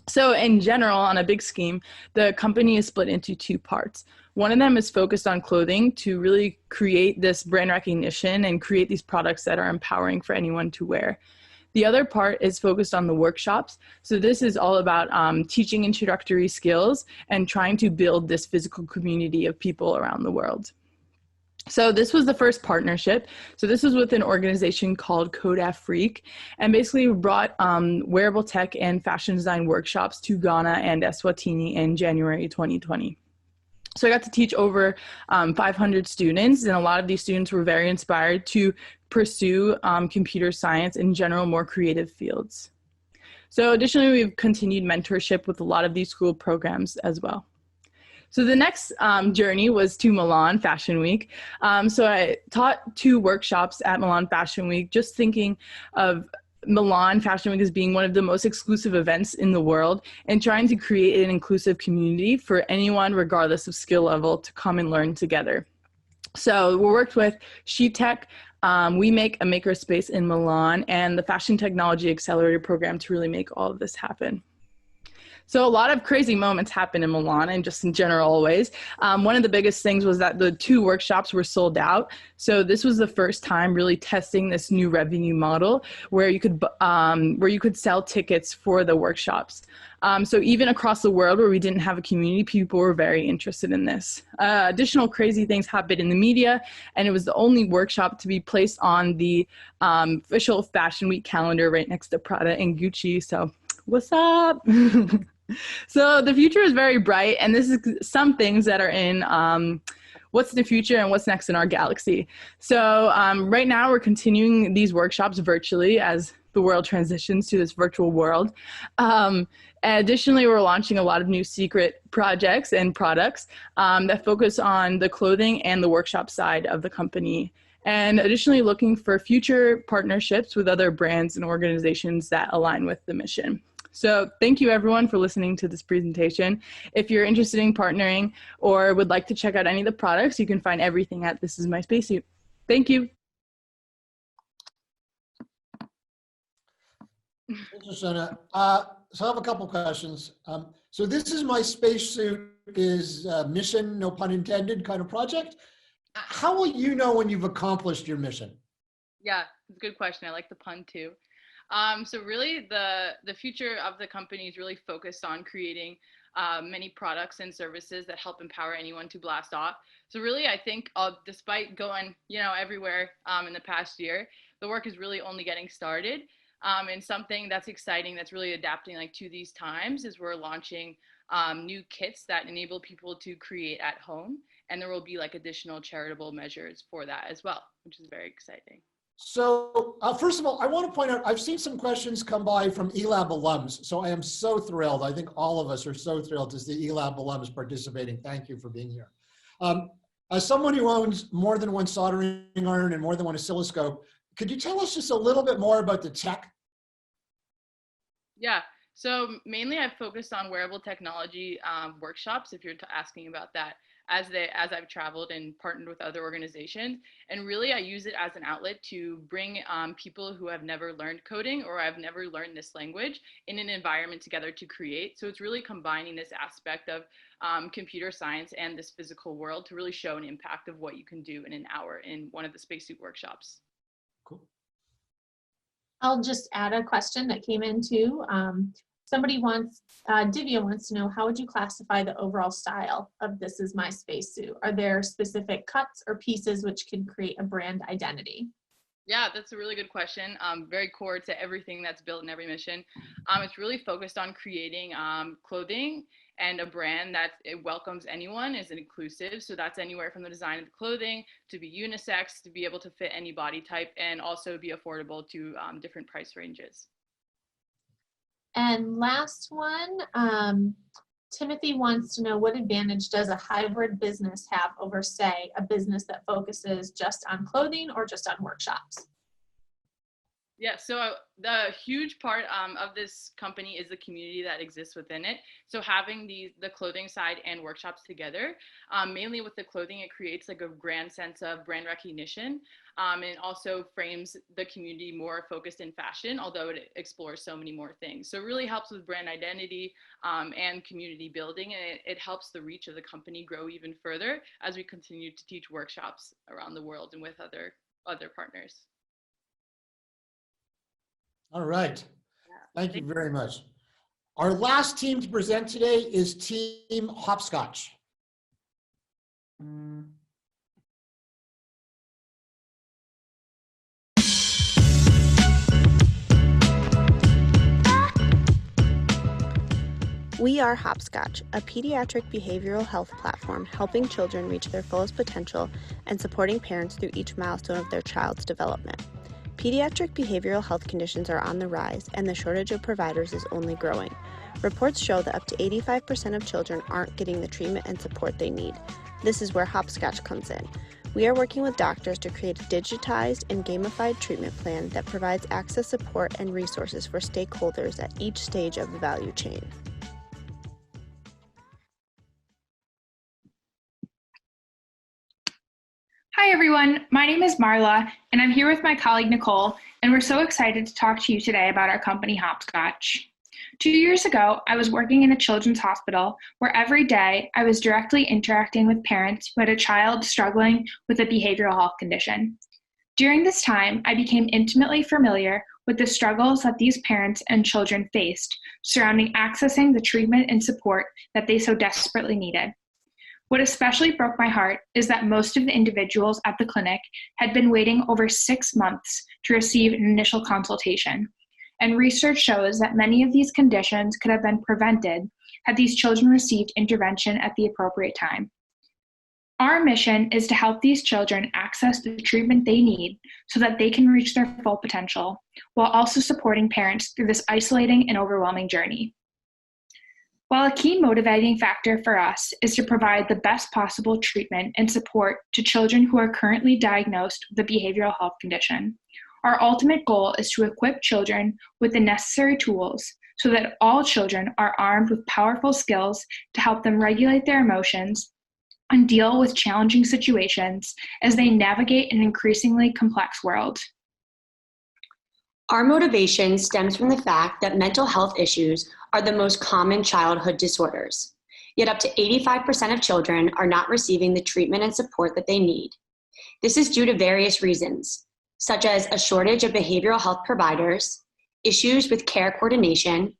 So in general, on a big scheme, the company is split into 2 parts. One of them is focused on clothing to really create this brand recognition and create these products that are empowering for anyone to wear. The other part is focused on the workshops. So this is all about teaching introductory skills and trying to build this physical community of people around the world. So this was the first partnership. So this was with an organization called Code Freak, and basically brought wearable tech and fashion design workshops to Ghana and Eswatini in January 2020. So I got to teach over 500 students, and a lot of these students were very inspired to pursue computer science and in general more creative fields. So additionally, we've continued mentorship with a lot of these school programs as well. So the next journey was to Milan Fashion Week. So I taught 2 workshops at Milan Fashion Week, just thinking of Milan Fashion Week as being one of the most exclusive events in the world and trying to create an inclusive community for anyone, regardless of skill level, to come and learn together. So we worked with Sheet Tech. We make a makerspace in Milan and the Fashion Technology Accelerator program to really make all of this happen. So a lot of crazy moments happen in Milan and just in general always. One of the biggest things was that the 2 workshops were sold out. So this was the first time really testing this new revenue model where you could sell tickets for the workshops. So even across the world where we didn't have a community, people were very interested in this. Additional crazy things happened in the media, and it was the only workshop to be placed on the official Fashion Week calendar right next to Prada and Gucci. So what's up? So the future is very bright, and this is some things that are in what's the future and what's next in our galaxy. So right now we're continuing these workshops virtually as the world transitions to this virtual world. Additionally, we're launching a lot of new secret projects and products that focus on the clothing and the workshop side of the company. And additionally, looking for future partnerships with other brands and organizations that align with the mission. So thank you everyone for listening to this presentation. If you're interested in partnering or would like to check out any of the products, you can find everything at This Is My Spacesuit. Thank you. Thank you, Sona. So I have a couple questions. So This Is My Spacesuit is a mission, no pun intended, kind of project. How will you know when you've accomplished your mission? Yeah, it's a good question. I like the pun too. So really the future of the company is really focused on creating many products and services that help empower anyone to blast off. So really, I think despite going, everywhere in the past year, the work is really only getting started. And something that's exciting that's really adapting to these times is we're launching new kits that enable people to create at home. And there will be additional charitable measures for that as well, which is very exciting. So first of all, I want to point out, I've seen some questions come by from eLab alums. So I am so thrilled. I think all of us are so thrilled to see eLab alums participating. Thank you for being here. As someone who owns more than one soldering iron and more than one oscilloscope, could you tell us just a little bit more about the tech? Yeah, so mainly I've focused on wearable technology workshops, if you're asking about that, as I've traveled and partnered with other organizations. And really I use it as an outlet to bring people who have never learned coding or have never learned this language in an environment together to create. So it's really combining this aspect of computer science and this physical world to really show an impact of what you can do in an hour in one of the spacesuit workshops. Cool. I'll just add a question that came in too. Somebody wants, Divya wants to know, how would you classify the overall style of This Is My Spacesuit? Are there specific cuts or pieces which can create a brand identity? Yeah, that's a really good question. Very core to everything that's built in every mission. It's really focused on creating clothing and a brand that it welcomes anyone, is inclusive. So that's anywhere from the design of the clothing to be unisex, to be able to fit any body type, and also be affordable to different price ranges. And last one, Timothy wants to know, what advantage does a hybrid business have over, say, a business that focuses just on clothing or just on workshops? Yeah, so the huge part of this company is the community that exists within it. So having the clothing side and workshops together, mainly with the clothing, it creates a grand sense of brand recognition. And also frames the community more focused in fashion, although it explores so many more things. So it really helps with brand identity and community building, and it helps the reach of the company grow even further as we continue to teach workshops around the world and with other partners. All right. Thank you very much. Our last team to present today is Team Hopscotch. We are Hopscotch, a pediatric behavioral health platform helping children reach their fullest potential and supporting parents through each milestone of their child's development. Pediatric behavioral health conditions are on the rise, and the shortage of providers is only growing. Reports show that up to 85% of children aren't getting the treatment and support they need. This is where Hopscotch comes in. We are working with doctors to create a digitized and gamified treatment plan that provides access, support, and resources for stakeholders at each stage of the value chain. Hi everyone, my name is Marla, and I'm here with my colleague Nicole, and we're so excited to talk to you today about our company Hopscotch. 2 years ago, I was working in a children's hospital where every day I was directly interacting with parents who had a child struggling with a behavioral health condition. During this time, I became intimately familiar with the struggles that these parents and children faced surrounding accessing the treatment and support that they so desperately needed. What especially broke my heart is that most of the individuals at the clinic had been waiting over 6 months to receive an initial consultation. And research shows that many of these conditions could have been prevented had these children received intervention at the appropriate time. Our mission is to help these children access the treatment they need so that they can reach their full potential, while also supporting parents through this isolating and overwhelming journey. While a key motivating factor for us is to provide the best possible treatment and support to children who are currently diagnosed with a behavioral health condition, our ultimate goal is to equip children with the necessary tools so that all children are armed with powerful skills to help them regulate their emotions and deal with challenging situations as they navigate an increasingly complex world. Our motivation stems from the fact that mental health issues are the most common childhood disorders, yet up to 85% of children are not receiving the treatment and support that they need. This is due to various reasons, such as a shortage of behavioral health providers, issues with care coordination,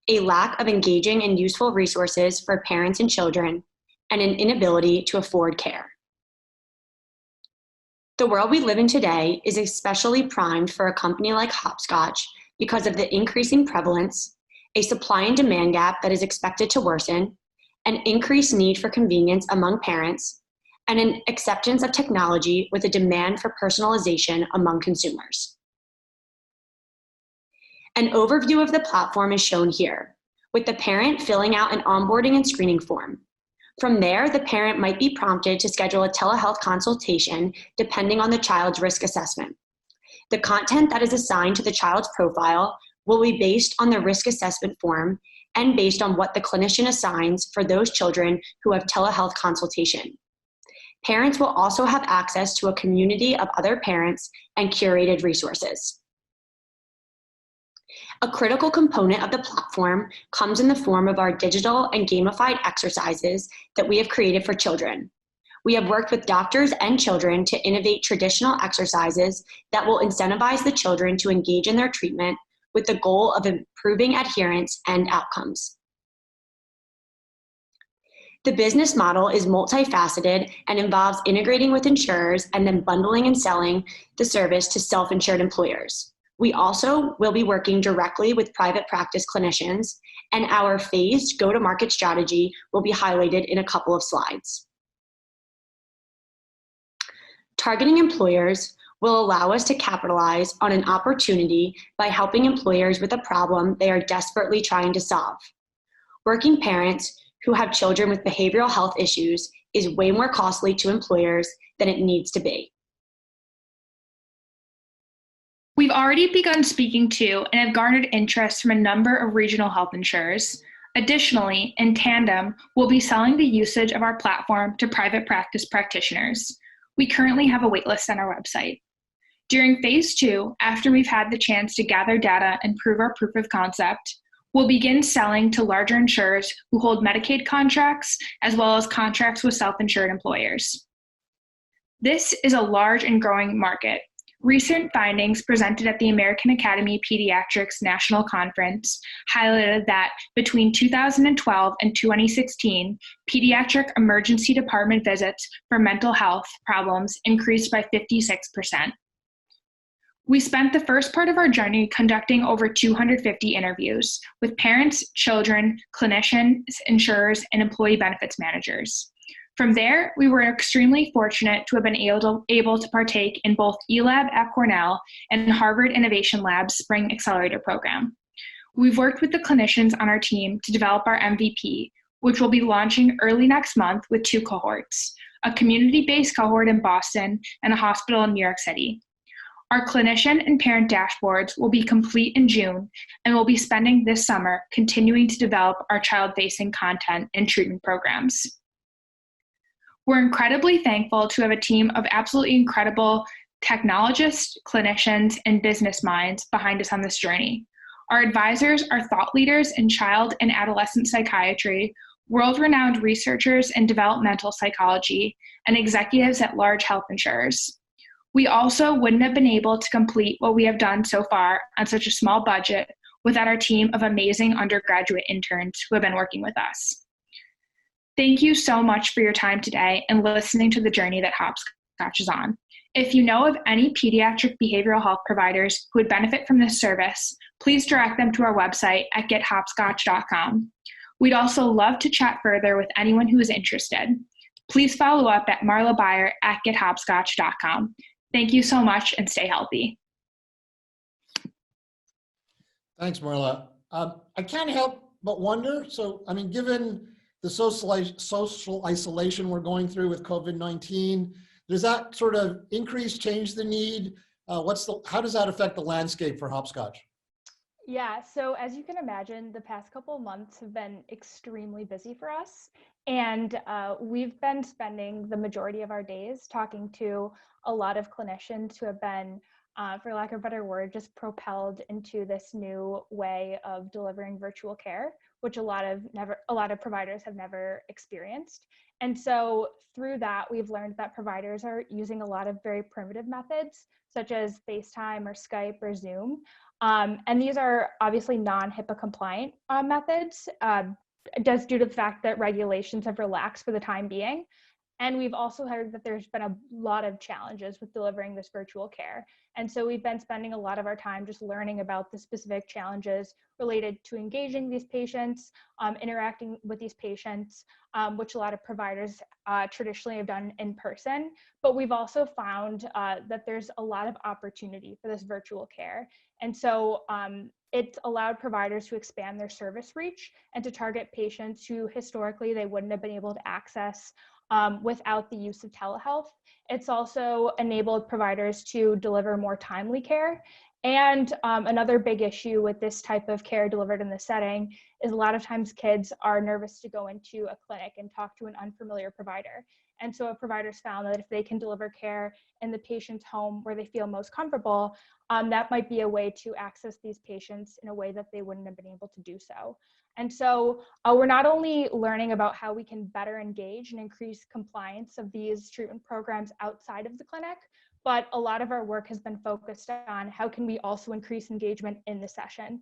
a lack of engaging and useful resources for parents and children, and an inability to afford care. The world we live in today is especially primed for a company like Hopscotch because of the increasing prevalence, a supply and demand gap that is expected to worsen, an increased need for convenience among parents, and an acceptance of technology with a demand for personalization among consumers. An overview of the platform is shown here, with the parent filling out an onboarding and screening form. From there, the parent might be prompted to schedule a telehealth consultation depending on the child's risk assessment. The content that is assigned to the child's profile will be based on the risk assessment form and based on what the clinician assigns for those children who have telehealth consultation. Parents will also have access to a community of other parents and curated resources. A critical component of the platform comes in the form of our digital and gamified exercises that we have created for children. We have worked with doctors and children to innovate traditional exercises that will incentivize the children to engage in their treatment with the goal of improving adherence and outcomes. The business model is multifaceted and involves integrating with insurers and then bundling and selling the service to self-insured employers. We also will be working directly with private practice clinicians, and our phased go-to-market strategy will be highlighted in a couple of slides. Targeting employers will allow us to capitalize on an opportunity by helping employers with a problem they are desperately trying to solve. Working parents who have children with behavioral health issues is way more costly to employers than it needs to be. We've already begun speaking to and have garnered interest from a number of regional health insurers. Additionally, in tandem, we'll be selling the usage of our platform to private practice practitioners. We currently have a waitlist on our website. During phase 2, after we've had the chance to gather data and prove our proof of concept, we'll begin selling to larger insurers who hold Medicaid contracts, as well as contracts with self-insured employers. This is a large and growing market. Recent findings presented at the American Academy of Pediatrics National Conference highlighted that between 2012 and 2016, pediatric emergency department visits for mental health problems increased by 56%. We spent the first part of our journey conducting over 250 interviews with parents, children, clinicians, insurers, and employee benefits managers. From there, we were extremely fortunate to have been able to partake in both eLab at Cornell and Harvard Innovation Lab's Spring Accelerator program. We've worked with the clinicians on our team to develop our MVP, which will be launching early next month with 2 cohorts, a community-based cohort in Boston, and a hospital in New York City. Our clinician and parent dashboards will be complete in June, and we'll be spending this summer continuing to develop our child-facing content and treatment programs. We're incredibly thankful to have a team of absolutely incredible technologists, clinicians, and business minds behind us on this journey. Our advisors are thought leaders in child and adolescent psychiatry, world-renowned researchers in developmental psychology, and executives at large health insurers. We also wouldn't have been able to complete what we have done so far on such a small budget without our team of amazing undergraduate interns who have been working with us. Thank you so much for your time today and listening to the journey that Hopscotch is on. If you know of any pediatric behavioral health providers who would benefit from this service, please direct them to our website at gethopscotch.com. We'd also love to chat further with anyone who is interested. Please follow up at marlabayer@gethopscotch.com. Thank you so much and stay healthy. Thanks, Marla. I can't help but wonder, so, I mean, given the social isolation we're going through with COVID-19, does that sort of increase, change the need? How does that affect the landscape for Hopscotch? Yeah, so as you can imagine, the past couple of months have been extremely busy for us. And we've been spending the majority of our days talking to a lot of clinicians who have been, for lack of a better word, just propelled into this new way of delivering virtual care, which a lot of providers have never experienced. And so through that, we've learned that providers are using a lot of very primitive methods, such as FaceTime or Skype or Zoom. And these are obviously non-HIPAA compliant methods, just due to the fact that regulations have relaxed for the time being. And we've also heard that there's been a lot of challenges with delivering this virtual care. And so we've been spending a lot of our time just learning about the specific challenges related to engaging these patients, interacting with these patients, which a lot of providers traditionally have done in person. But we've also found that there's a lot of opportunity for this virtual care. And so it's allowed providers to expand their service reach and to target patients who historically they wouldn't have been able to access without the use of telehealth. It's also enabled providers to deliver more timely care. And another big issue with this type of care delivered in this setting is a lot of times kids are nervous to go into a clinic and talk to an unfamiliar provider. And so providers found that if they can deliver care in the patient's home where they feel most comfortable, that might be a way to access these patients in a way that they wouldn't have been able to do so. And so we're not only learning about how we can better engage and increase compliance of these treatment programs outside of the clinic, but a lot of our work has been focused on how can we also increase engagement in the session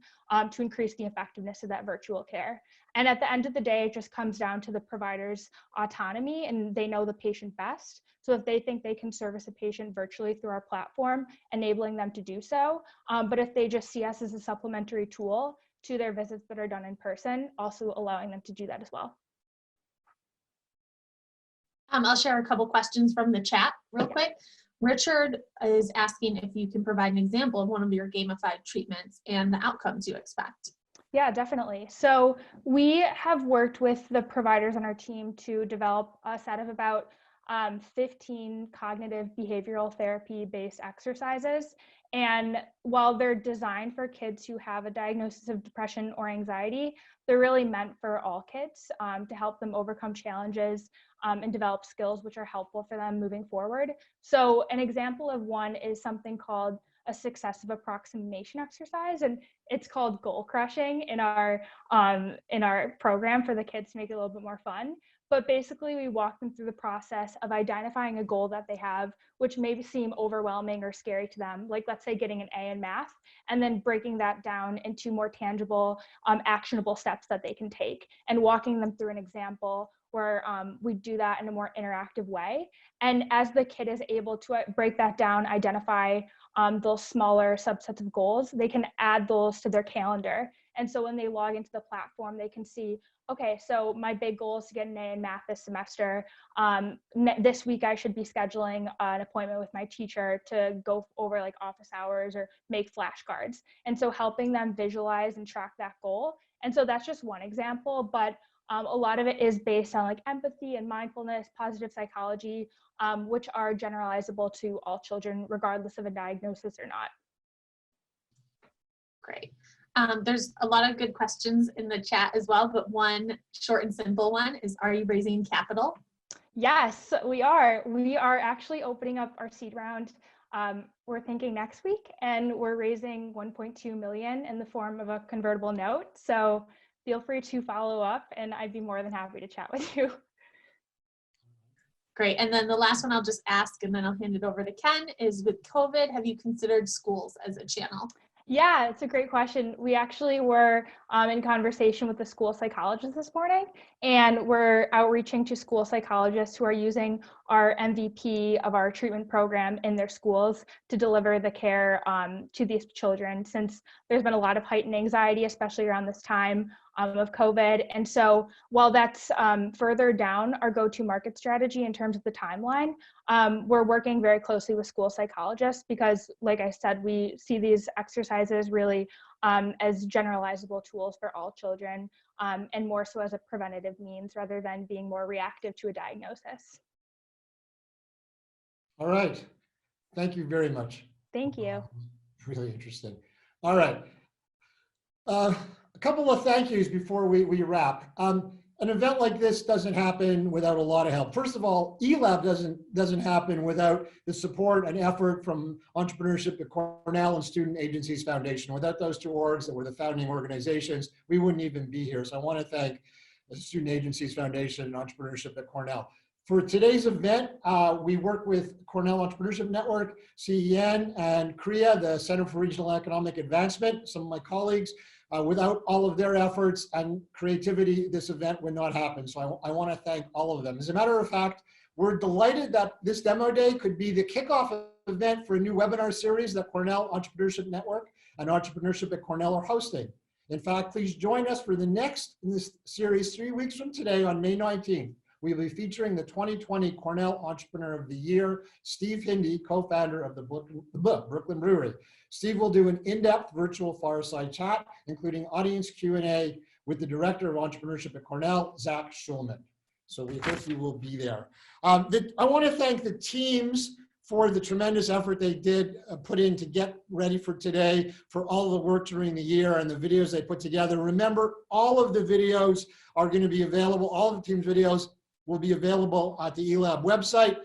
to increase the effectiveness of that virtual care. And at the end of the day, it just comes down to the provider's autonomy, and they know the patient best. So if they think they can service a patient virtually through our platform, enabling them to do so. But if they just see us as a supplementary tool to their visits that are done in person, also allowing them to do that as well. I'll share a couple questions from the chat real quick. Richard is asking if you can provide an example of one of your gamified treatments and the outcomes you expect. Yeah, definitely. So we have worked with the providers on our team to develop a set of about 15 cognitive behavioral therapy based exercises. And while they're designed for kids who have a diagnosis of depression or anxiety, they're really meant for all kids to help them overcome challenges and develop skills which are helpful for them moving forward. So an example of one is something called a successive approximation exercise, and it's called goal crushing in our program for the kids to make it a little bit more fun. But basically, we walk them through the process of identifying a goal that they have, which may seem overwhelming or scary to them, like let's say getting an A in math, and then breaking that down into more tangible, actionable steps that they can take, and walking them through an example where we do that in a more interactive way. And as the kid is able to break that down, identify those smaller subsets of goals, they can add those to their calendar. And so when they log into the platform, they can see, okay, so my big goal is to get an A in math this semester. This week I should be scheduling an appointment with my teacher to go over like office hours or make flashcards. And so helping them visualize and track that goal. And so that's just one example, but A lot of it is based on like empathy and mindfulness, positive psychology, which are generalizable to all children, regardless of a diagnosis or not. Great. There's a lot of good questions in the chat as well, but one short and simple one is, are you raising capital? Yes, we are. We are actually opening up our seed round. We're thinking next week, and we're raising 1.2 million in the form of a convertible note. So feel free to follow up, and I'd be more than happy to chat with you. Great. And then the last one I'll just ask, and then I'll hand it over to Ken, is with COVID, have you considered schools as a channel? Yeah, it's a great question. We actually were in conversation with the school psychologist this morning, and we're outreaching to school psychologists who are using our MVP of our treatment program in their schools to deliver the care to these children, since there's been a lot of heightened anxiety, especially around this time of COVID. And so while that's further down our go-to-market strategy in terms of the timeline, we're working very closely with school psychologists because, like I said, we see these exercises really as generalizable tools for all children, and more so as a preventative means rather than being more reactive to a diagnosis. All right. Thank you very much. Thank you. Really interesting. All right. A couple of thank yous before we wrap. An event like this doesn't happen without a lot of help. First of all, eLab doesn't happen without the support and effort from Entrepreneurship at Cornell and Student Agencies Foundation. Without those two orgs that were the founding organizations, we wouldn't even be here. So I want to thank the Student Agencies Foundation and Entrepreneurship at Cornell. For today's event, we work with Cornell Entrepreneurship Network, CEN, and CREA, the Center for Regional Economic Advancement, some of my colleagues. Without all of their efforts and creativity, this event would not happen. So I want to thank all of them. As a matter of fact, we're delighted that this demo day could be the kickoff event for a new webinar series that Cornell Entrepreneurship Network and Entrepreneurship at Cornell are hosting. In fact, please join us for the next in this series 3 weeks from today on May 19th. We'll be featuring the 2020 Cornell Entrepreneur of the Year, Steve Hindy, co-founder of the Brooklyn Brewery. Steve will do an in-depth virtual fireside chat, including audience Q&A with the Director of Entrepreneurship at Cornell, Zach Schulman. So we hope you will be there. I want to thank the teams for the tremendous effort they did put in to get ready for today, for all the work during the year and the videos they put together. Remember, all of the videos are going to be available, all of the team's videos will be available at the eLab website.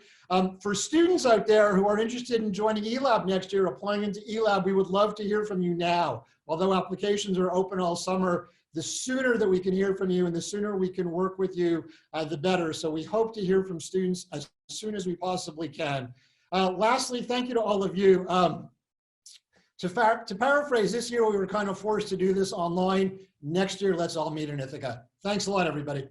For students out there who are interested in joining eLab next year, applying into eLab, we would love to hear from you now. Although applications are open all summer, the sooner that we can hear from you and the sooner we can work with you, the better. So we hope to hear from students as soon as we possibly can. Lastly, thank you to all of you. To paraphrase, this year we were kind of forced to do this online. Next year, let's all meet in Ithaca. Thanks a lot, everybody.